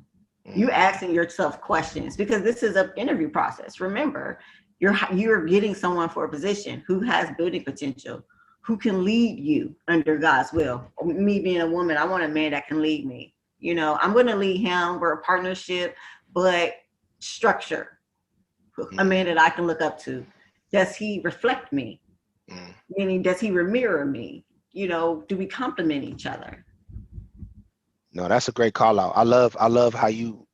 You mm, asking yourself questions because this is an interview process. Remember, you're getting someone for a position who has building potential, who can lead you under God's will. Me being a woman, I want a man that can lead me. I'm going to lead him. We're a partnership, but structure. A mm, man that I can look up to. Does he reflect me? mm. Meaning, does he mirror me? Do we complement each other? No, that's a great call out. I love how you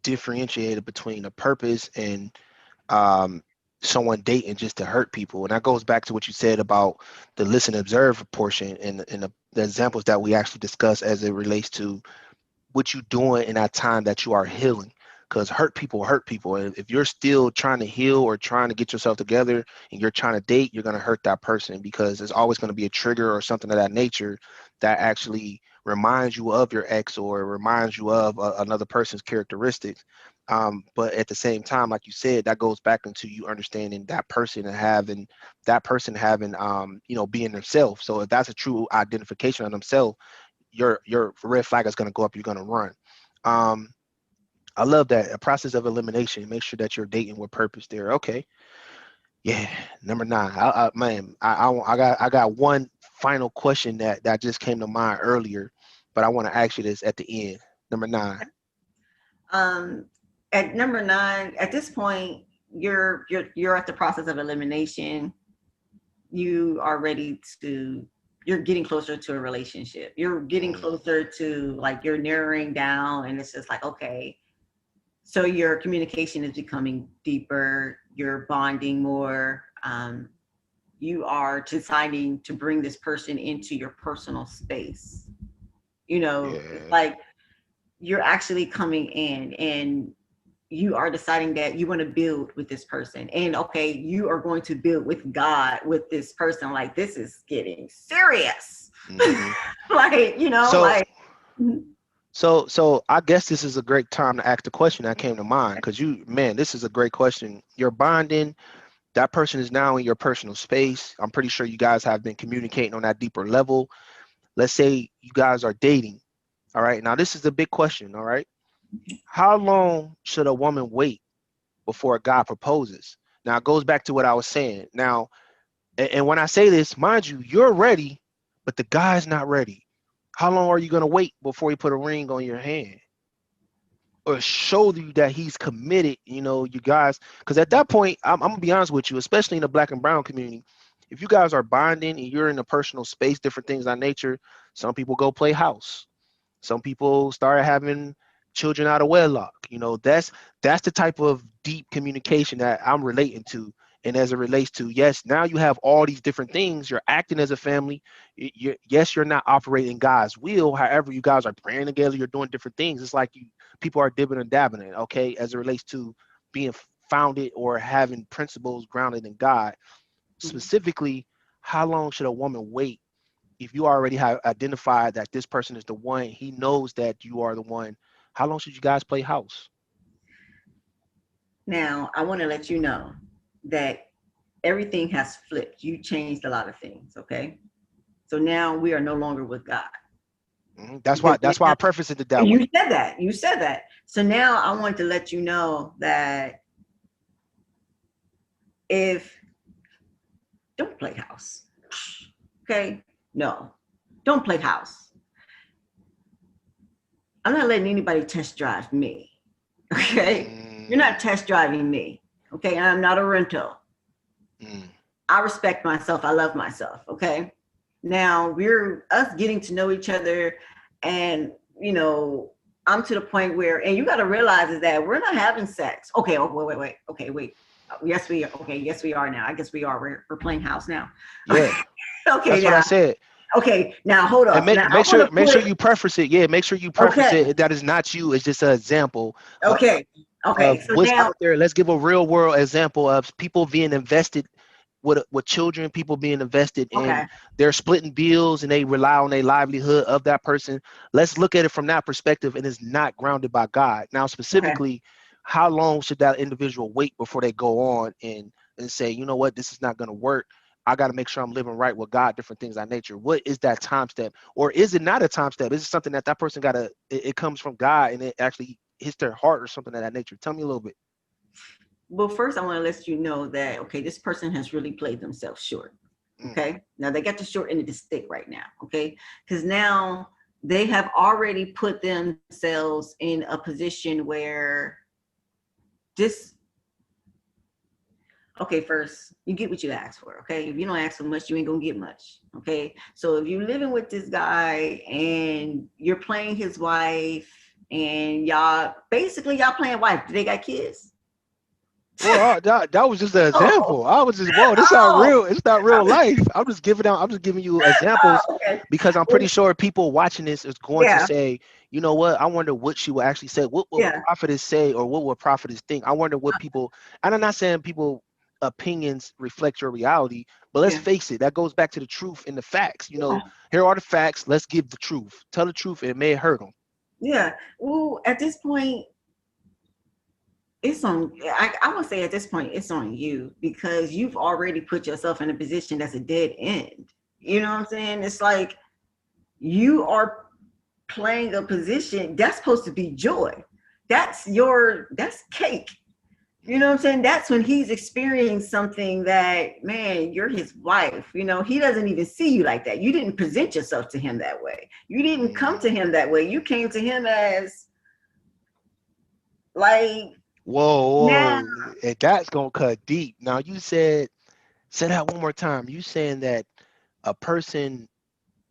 differentiated between a purpose and um, someone dating just to hurt people. And that goes back to what you said about the listen and observe portion and the examples that we actually discuss as it relates to what you doing in that time that you are healing, because hurt people, and if you're still trying to heal or trying to get yourself together and you're trying to date, you're going to hurt that person because there's always going to be a trigger or something of that nature that actually reminds you of your ex or reminds you of another person's characteristics. But at the same time, like you said, that goes back into you understanding that person having being themselves. So if that's a true identification of themselves, your red flag is going to go up. You're going to run. Um, I love that, a process of elimination. Make sure that you're dating with purpose. There, okay, yeah. Number nine, man, I got one final question that just came to mind earlier, but I want to ask you this at the end. Number nine. Um, at number nine, at this point, you're at the process of elimination. You are ready to. You're getting closer to a relationship. You're getting Mm, closer to, like, you're narrowing down, and it's just like, okay. So your communication is becoming deeper. You're bonding more. You are deciding to bring this person into your personal space. It's yeah. like you're actually coming in and you are deciding that you want to build with this person. And okay, you are going to build with God with this person. Like, this is getting serious. Hmm. Like, So like, mhm, so I guess this is a great time to ask the question that came to mind, because man, this is a great question. You're bonding. That person is now in your personal space. I'm pretty sure you guys have been communicating on that deeper level. Let's say you guys are dating. All right. Now, this is the big question. All right. How long should a woman wait before a guy proposes? Now, it goes back to what I was saying. Now, and when I say this, mind you, you're ready, but the guy's not ready. How long are you going to wait before he put a ring on your hand or show you that he's committed? You guys, because at that point, I'm going to be honest with you, especially in the black and brown community, if you guys are bonding and you're in a personal space, different things of that nature, some people go play house. Some people start having children out of wedlock. That's the type of deep communication that I'm relating to. And as it relates to, yes, now you have all these different things. You're acting as a family. Yes, you're not operating God's will. However, you guys are praying together. You're doing different things. It's like people are dibbing and dabbing it. Okay, as it relates to being founded or having principles grounded in God. mhm. Specifically, how long should a woman wait if you already have identified that this person is the one, he knows that you are the one, how long should you guys play house? Now, I want to let you know that everything has flipped. You changed a lot of things. Okay. So now we are no longer with God, That's because why I preface it that you way. said that. You said that. So now I want to let you know that if don't play house. Okay? No. Don't play house. I'm not letting anybody test drive me. Okay? You're not Mm, test driving me. Okay? I'm not a rental. mm, I respect myself. I love myself. Okay? Now we're us getting to know each other, and I'm to the point where, and you got to realize is that we're not having sex. Okay, oh, wait. Okay, wait. Yes, we are. Okay, yes, we are now. I guess we are. We're playing house now. yeah, Okay, that's what I now. said. Okay, now hold And up. make Now I make want sure to make sure put. you preface it. Yeah, make sure you preface Okay, it. That is not you. It's just an example okay, okay. of So what's now, out there. Let's give a real world example of people being invested with children, people being invested in, okay, they're splitting bills and they rely on their livelihood of that person. Let's look at it from that perspective, and it's not grounded by God. Now, okay. specifically, how long should that individual wait before they go on and say, you know what, this is not going to work. I got to make sure I'm living right with God, different things of that nature. What is that time step? Or is it not a time step? Is it something that person got to, it comes from God and it actually hits their heart or something of that nature? Tell me a little bit. Well, first, I want to let you know that, okay, this person has really played themselves short. Mm, Okay. Now they got the short end of the stick right now. Okay. Because now they have already put themselves in a position where this, okay, first, you get what you ask for. Okay. If you don't ask for much, you ain't going to get much. Okay. So if you're living with this guy and you're playing his wife and y'all playing wife. Do they got kids? Well, that was just an Oh, example. I was just, whoa, this not oh, real. It's not real life. I'm just giving you examples okay. because I'm pretty Well, sure people watching this is going to yeah, say, you know what? I wonder what she would actually say. What would yeah, prophetess say, or what would prophetess think? I wonder what people. And I'm not saying people opinions reflect your reality, but let's yeah, face it. That goes back to the truth and the facts. yeah, Here are the facts. Let's give the truth. Tell the truth. It may hurt them. yeah. Well, at this point, it's on. I would say at this point, it's on you because you've already put yourself in a position that's a dead end. You know what I'm saying? It's like you are playing a position that's supposed to be joy. That's cake. You know what I'm saying? That's when he's experiencing something that, man, you're his wife. He doesn't even see you like that. You didn't present yourself to him that way. You didn't come to Mm. him that way. You came to him as like now. Whoa, and that's gonna cut deep. Now you say that one more time. You saying that a person,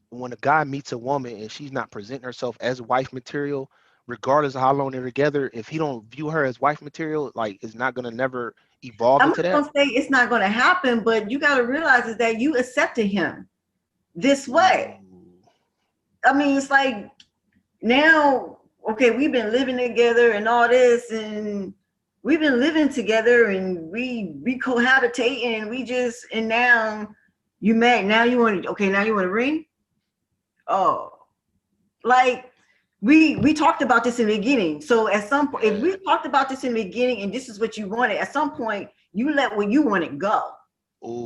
when a guy meets a woman and she's not presenting herself as wife material, regardless of how long they're together, if he don't view her as wife material, like it's not gonna never evolve I'm into not that. gonna say it's not gonna happen, but you gotta realize is that you accepted him this way. Ooh. I mean, it's like now, okay, we've been living together and all this, and we've been living together, and we cohabitate, and now you married. Now you want to, okay, now you want to ring. Oh, like we talked about this in the beginning. So at some point, if Yeah. we talked about this in the beginning, and this is what you wanted, at some point you let what you wanted go.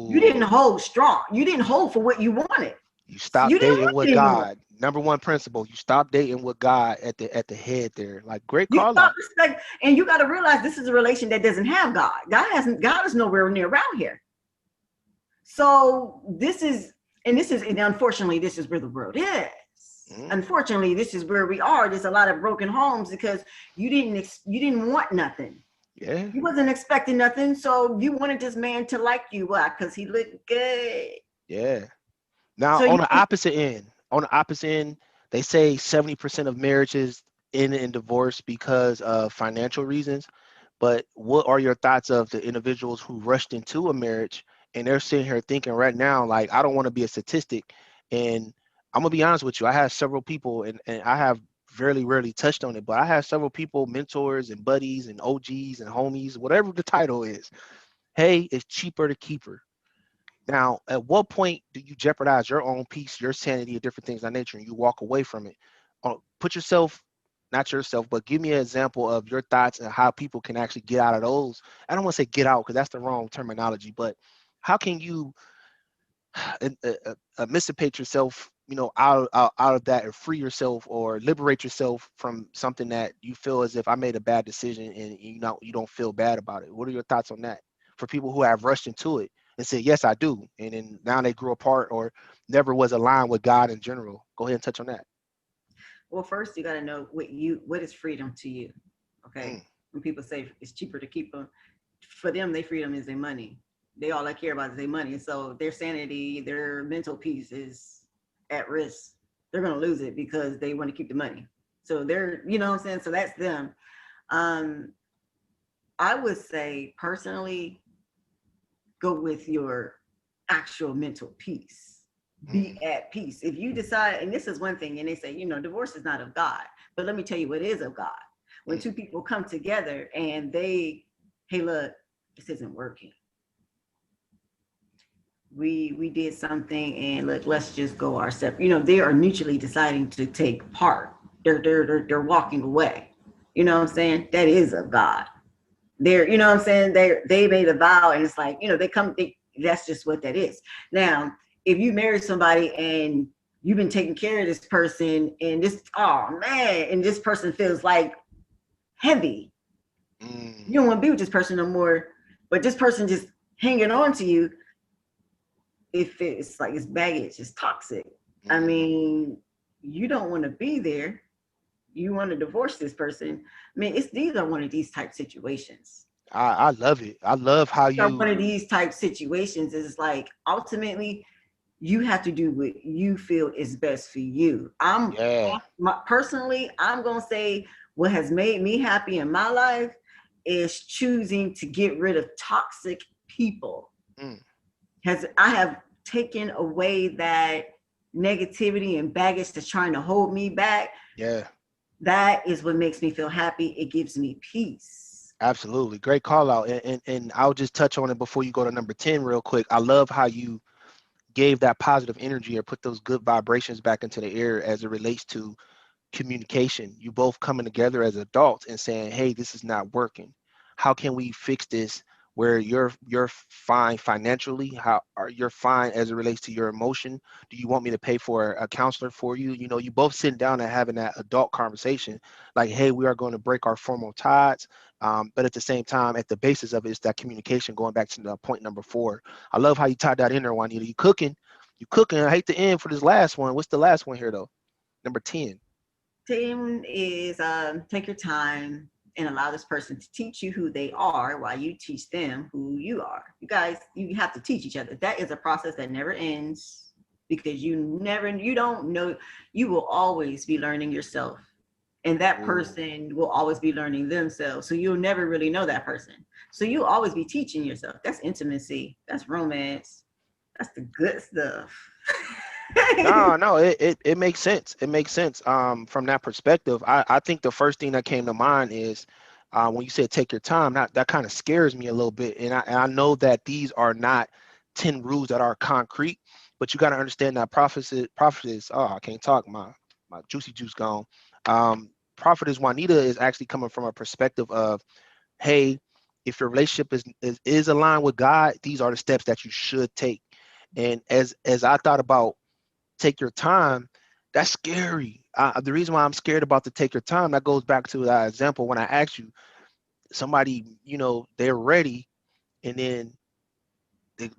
You didn't Ooh. hold strong. You didn't hold for what you wanted. You You stop didn't dating want with it anymore. God. Number one principle, you stop dating with God at the head there. Like great You call stop out. respect, and you got to realize this is a relation that doesn't have God. God is nowhere near around here. So and unfortunately this is where the world is. Mm, Unfortunately, this is where we are. There's a lot of broken homes because you didn't want nothing. yeah, You wasn't expecting nothing, so you wanted this man to like you. Why? Because he looked good. yeah. Now, So you on the opposite end, they say 70% of marriages end in divorce because of financial reasons. But what are your thoughts of the individuals who rushed into a marriage and they're sitting here thinking right now, like, I don't want to be a statistic. And I'm gonna be honest with you, I have several people, and I have very rarely touched on it, but I have several people, mentors and buddies and OGs and homies, whatever the title is. Hey, it's cheaper to keep her. Now, at what point do you jeopardize your own peace, your sanity, and different things of that nature, and you walk away from it? Put yourself, not yourself, but give me an example of your thoughts and how people can actually get out of those. I don't want to say get out because that's the wrong terminology, but how can you emancipate yourself, out of that, and free yourself or liberate yourself from something that you feel as if I made a bad decision and you don't feel bad about it? What are your thoughts on that for people who have rushed into it and said, yes, I do, and then now they grew apart or never was aligned with God in general? Go ahead and touch on that. well, first you got to know what is freedom to you. Mm, Okay, when people say it's cheaper to keep them, for them, their freedom is their money. They all I care about is their money. So their sanity, their mental peace is at risk. They're gonna lose it because they want to keep the money. So you know what I'm saying? So that's them. Um, I would say personally, go with your actual mental peace. Be mm, at peace. If you decide, and this is one thing, and they say, divorce is not of God. But let me tell you what is of God. When mm. two people come together and hey, look, this isn't working. We did something, and look, let's just go our separate. They are mutually deciding to take part. They're walking away. You know what I'm saying? That is of God. You know what I'm saying? They made a vow, and it's like, that's just what that is. Now, if you marry somebody and you've been taking care of this person, and oh man, and this person feels like heavy, you don't Mm, want to be with this person no more, but this person just hanging on to you, if it's like it's baggage, it's toxic. I mm. mean, you don't want to be there. You want to divorce this person. I mean, these are one of these type situations. I love it. I love how These are one you, of these type situations. Is like ultimately you have to do what you feel is best for you. yeah. Personally, I'm gonna say What has made me happy in my life is choosing to get rid of toxic people. Mm, Has I have taken away that negativity and baggage that's trying to hold me back. yeah, That is what makes me feel happy. It gives me peace. absolutely. Great call out. And I'll just touch on it before you go to number 10 real quick. I love how you gave that positive energy or put those good vibrations back into the air as it relates to communication. You both coming together as adults and saying, "Hey, this is not working. How can we fix this where you're fine financially? How are you're fine as it relates to your emotion? Do you want me to pay for a counselor for you?" You know, you both sitting down and having that adult conversation, like, "Hey, we are going to break our formal ties." But at the same time, at the basis of it is that communication. Going back to the point number 4, I love how you tied that in there, Juanita. You cooking, you cooking. I hate to end for this last one. What's the last one here though? Number 10. Team is take your time and allow this person to teach you who they are while you teach them who you are. You guys, you have to teach each other. That is a process that never ends because you don't know, you will always be learning yourself. And that Ooh. person will always be learning themselves. So you'll never really know that person. So you'll always be teaching yourself. That's intimacy. That's romance. That's the good stuff. No, no, it makes sense. It makes sense. From that perspective, I think the first thing that came to mind is when you said take your time. That kind of scares me a little bit, and I know that these are not 10 rules that are concrete, but you got to understand that prophetess. Oh, I can't talk. My juicy juice gone. Prophetess Juanita is actually coming from a perspective of, hey, if your relationship is aligned with God, these are the steps that you should take. And as I thought about take your time, that's scary. The reason why I'm scared about the take your time, that goes back to that example when I asked you, somebody, they're ready, and then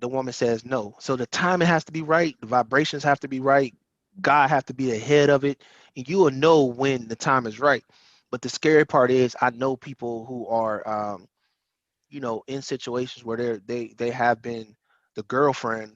the woman says no. So the timing has to be right, the vibrations have to be right, God have to be ahead of it, and you will know when the time is right. But the scary part is I know people who are, in situations where they have been the girlfriend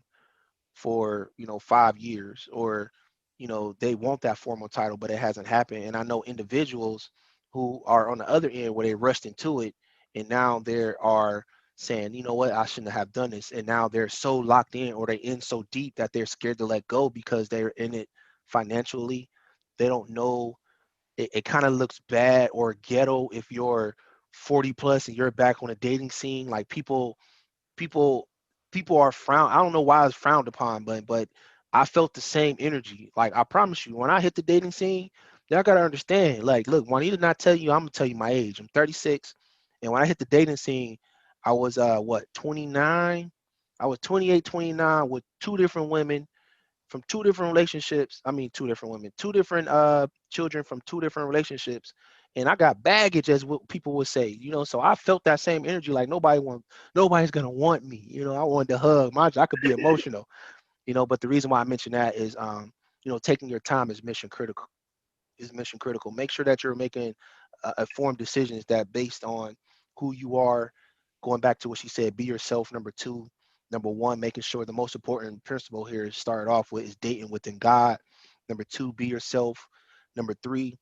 for 5 years, or they want that formal title but it hasn't happened. And I know individuals who are on the other end where they rushed into it, and now they are saying, you know what, I shouldn't have done this, and now they're so locked in or they in so deep that they're scared to let go because they're in it financially. They don't know. It kind of looks bad or ghetto if you're 40 plus and you're back on a dating scene. Like people people are frowned. I don't know why it's frowned upon, but I felt the same energy. Like I promise you, when I hit the dating scene, y'all gotta understand. Like, look, Juanita not tell you, I'm gonna tell you my age. I'm 36, and when I hit the dating scene, I was 29. I was 28, 29 with two different women from two different relationships. I mean, two different women, two different children from two different relationships, and I got baggage, as what people would say. So I felt that same energy. Like nobody's gonna want me. I wanted to hug. I could be emotional. But the reason why I mention that is, taking your time is mission critical. Make sure that you're making informed decisions that based on who you are. Going back to what she said, be yourself. Number two, number one, making sure the most important principle here is start off with is dating within God. Number two, be yourself. Number three,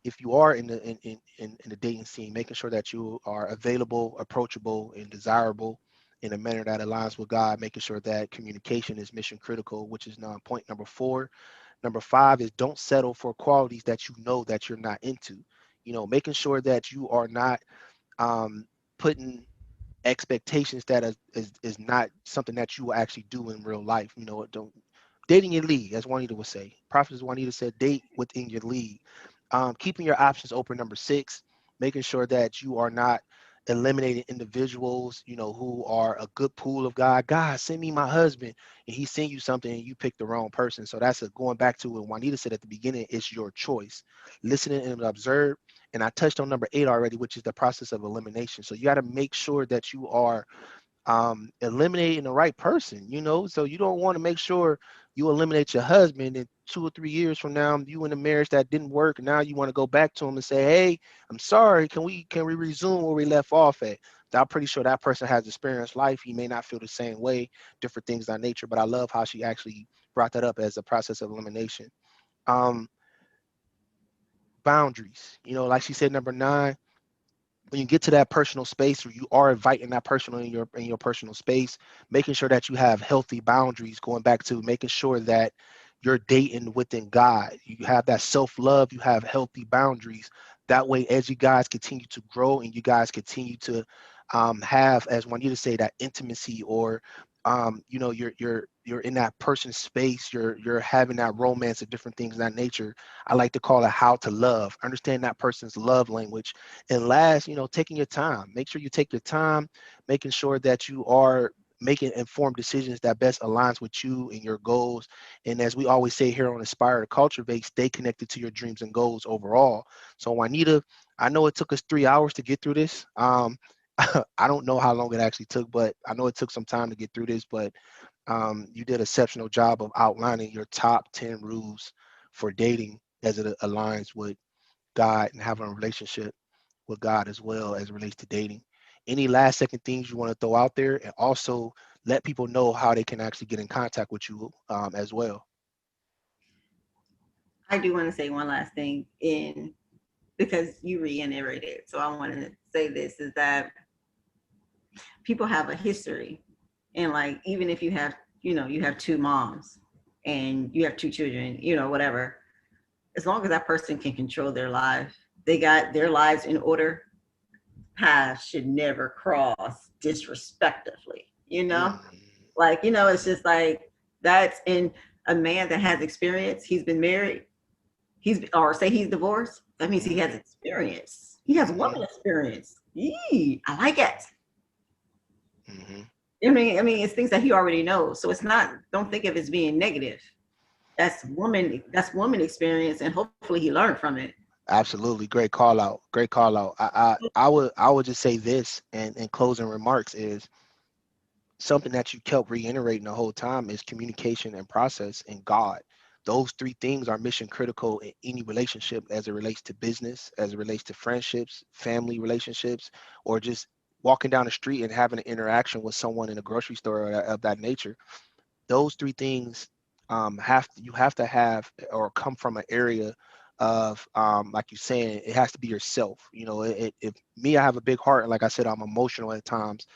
if you are in the dating scene, making sure that you are available, approachable, and desirable in a manner that aligns with God, making sure that communication is mission critical, which is now point number four. Number five is don't settle for qualities that you know that you're not into. Making sure that you are not putting expectations that is not something that you will actually do in real life. Don't dating your league, as Juanita would say. Prophetess Juanita said, date within your league. Keeping your options open. Number six, making sure that you are not eliminating individuals, who are a good pool of God, send me my husband, and he send you something and you pick the wrong person. So that's going back to what Juanita said at the beginning. It's your choice. Listening and observe. And I touched on number 8 already, which is the process of elimination. So you got to make sure that you are eliminating the right person. So you don't want to make sure you eliminate your husband and 2 or 3 years from now you in a marriage that didn't work, and now you want to go back to him and say, hey, I'm sorry, can we resume where we left off at? I'm pretty sure that person has experienced life. He may not feel the same way, different things of that nature, but I love how she actually brought that up as a process of elimination. um boundaries. You know, like she said, number 9, when you get to that personal space where you are inviting that person in your personal space, making sure that you have healthy boundaries, going back to making sure that you're dating within God. You have that self-love, you have healthy boundaries. That way, as you guys continue to grow and you guys continue to have, as Juanita say, that intimacy, or you know, you're in that person's space, you're having that romance and different things of that nature. I like to call it how to love. Understand that person's love language. And last, you know, taking your time. Make sure you take your time, making sure that you are making informed decisions that best aligns with you and your goals. And as we always say here on Inspire to Cultivate, stay connected to your dreams and goals overall. So Juanita, I know it took us 3 hours to get through this. I don't know how long it actually took, but I know it took some time to get through this. But you did an exceptional job of outlining your top 10 rules for dating as it aligns with God and having a relationship with God as well as it relates to dating. Any last second things you want to throw out there, and also let people know how they can actually get in contact with you as well. I do want to say one last thing in because you reiterated. So I want to say this is that people have a history. And like even if you have, you have two moms and you have two children, whatever, as long as that person can control their life, they got their lives in order, paths should never cross disrespectively, Mm, Like, it's just like that's in a man that has experience, he's been married, or say he's divorced, that means he has mhm, experience. He has woman mhm, experience. Yee, I like it. mhm. I mean, it's things that he already knows. So it's not, don't think of it as being negative. That's woman experience, and hopefully he learned from it. Absolutely, great call out. Great call out. I would just say this, and in closing remarks is something that you kept reiterating the whole time is communication and process and God. Those 3 things are mission critical in any relationship as it relates to business, as it relates to friendships, family relationships, or just walking down the street and having an interaction with someone in a grocery store of that nature. Those 3 things you have to have or come from an area of like you saying, it has to be yourself. You know, if me, I have a big heart, and like I said, I'm emotional at times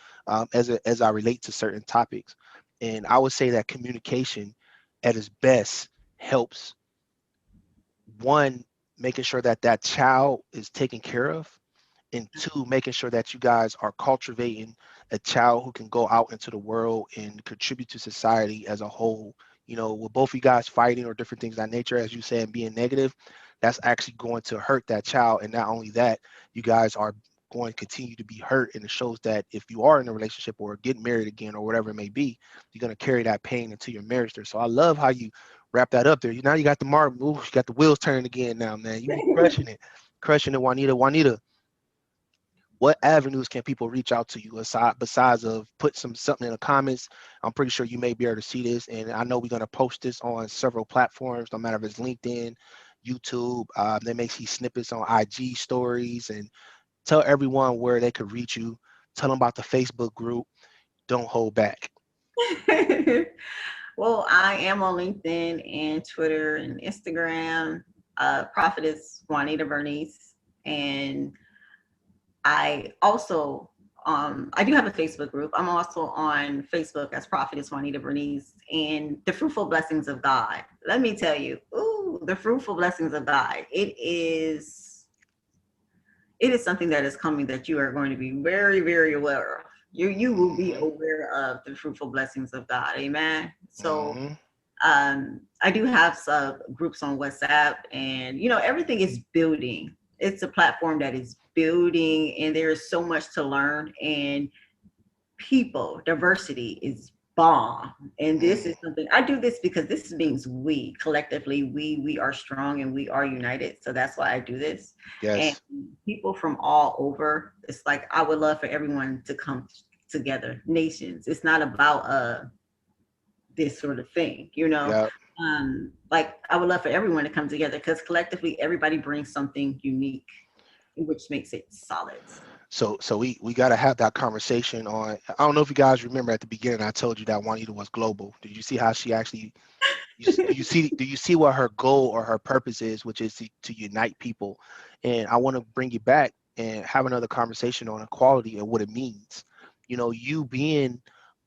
as I relate to certain topics. And I would say that communication at its best helps, one, making sure that that child is taken care of, and 2, making sure that you guys are cultivating a child who can go out into the world and contribute to society as a whole. You know, with both of you guys fighting or different things of that nature, as you said, being negative, that's actually going to hurt that child. And not only that, you guys are going to continue to be hurt. And it shows that if you are in a relationship or getting married again or whatever it may be, you're going to carry that pain into your marriage there. So I love how you wrap that up there. Now you got the mark, you got the wheels turning again now, man. You crushing it. Crushing it, Juanita. Juanita, what avenues can people reach out to you aside besides of put something in the comments? I'm pretty sure you may be able to see this, and I know we're going to post this on several platforms, no matter if it's LinkedIn, YouTube. They may see snippets on IG stories, and tell everyone where they could reach you. Tell them about the Facebook group. Don't hold back. Well, I am on LinkedIn and Twitter and Instagram, Prophetess Juanita Bernice. And I do have a Facebook group. I'm also on Facebook as Prophetess Juanita Bernice, and the fruitful blessings of God. Let me tell you, ooh, the fruitful blessings of God. It is something that is coming that you are going to be very, very aware of. You will be Hmm. aware of the fruitful blessings of God. Amen. So Hmm. I do have some groups on WhatsApp, and everything is building. It's a platform that is building, and there is so much to learn. And people diversity is bomb. And this is Hmm. something I do this because this means we collectively, we are strong and we are united. So that's why I do this. And Yes. people from all over, it's like I would love for everyone to come together. Nations, it's not about this sort of thing, Yep. like I would love for everyone to come together because collectively everybody brings something unique, which makes it solid. So we got to have that conversation on. I don't know if you guys remember at the beginning I told you that Juanita was global. Did you see how she actually Do you see what her goal or her purpose is, which is to unite people? And I want to bring you back and have another conversation on equality and what it means. You being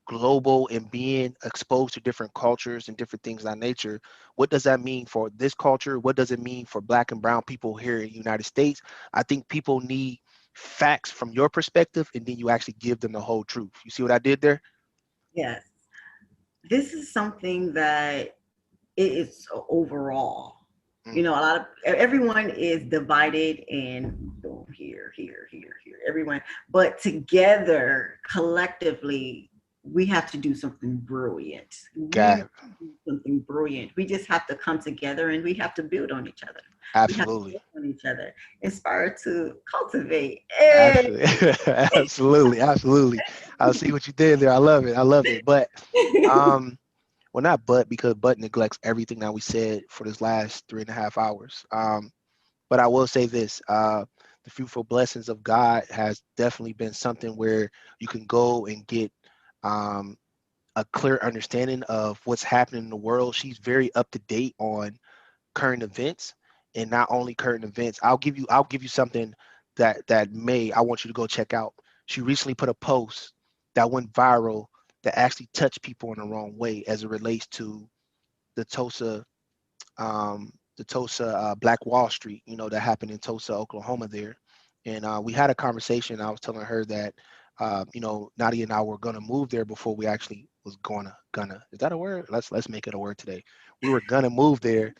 global and being exposed to different cultures and different things of that nature, what does that mean for this culture? What does it mean for black and brown people here in the United States? I think people need facts from your perspective, and then you actually give them the whole truth. You see what I did there? Yes, this is something that it is overall. Mm, A lot of everyone is divided and boom, here, everyone. But together, collectively, we have to do something brilliant. We God, want to do something brilliant. We just have to come together and we have to build on each other. We have to absolutely. build on each other. Inspire to cultivate. Hey. Absolutely, absolutely, absolutely. I see what you did there. I love it. I love it. But um, well, not but, because but neglects everything that we said for this last 3.5 hours. But I will say this: the fruitful blessings of God has definitely been something where you can go and get um a clear understanding of what's happening in the world. She's very up to date on current events, and not only current events. I'll give you something that I want you to go check out. She recently put a post that went viral that actually touched people in the wrong way as it relates to the Tulsa Black Wall Street, that happened in Tulsa, Oklahoma there. And we had a conversation. I was telling her that, Nadia and I were gonna move there before we actually was gonna. Is that a word? Let's make it a word today. We were gonna move there,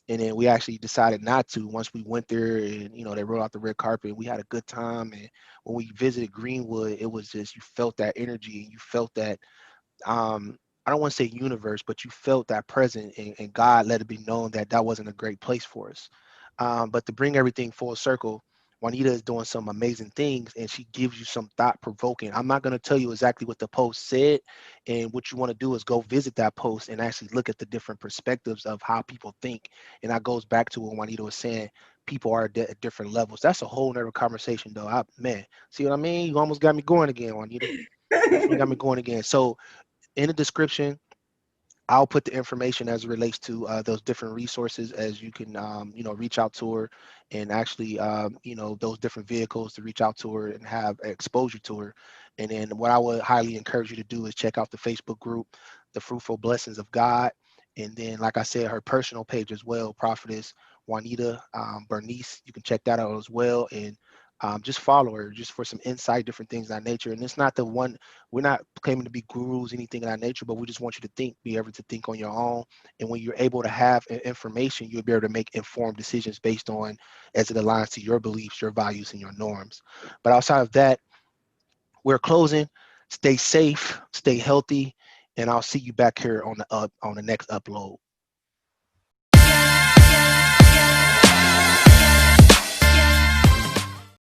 and then we actually decided not to. Once we went there, and they rolled out the red carpet, we had a good time. And when we visited Greenwood, it was just, you felt that energy, and you felt that, I don't want to say universe, but you felt that present, and God let it be known that that wasn't a great place for us. But to bring everything full circle, Juanita is doing some amazing things, and she gives you some thought provoking. I'm not going to tell you exactly what the post said, and what you want to do is go visit that post and actually look at the different perspectives of how people think. And that goes back to what Juanita was saying. People are at different levels. That's a whole nother conversation, though. Man, see what I mean? You almost got me going again, Juanita. Definitely got me going again. So in the description, I'll put the information as it relates to those different resources, as you can, reach out to her, and actually, those different vehicles to reach out to her and have exposure to her. And then what I would highly encourage you to do is check out the Facebook group, The Fruitful Blessings of God. And then, like I said, her personal page as well, Prophetess Juanita Bernice. You can check that out as well. And just follow her just for some insight, different things of that nature. And it's not the one, we're not claiming to be gurus, anything of that nature, but we just want you to think, be able to think on your own. And when you're able to have information, you'll be able to make informed decisions based on, as it aligns to your beliefs, your values, and your norms. But outside of that, we're closing. Stay safe, stay healthy, and I'll see you back here on the next upload.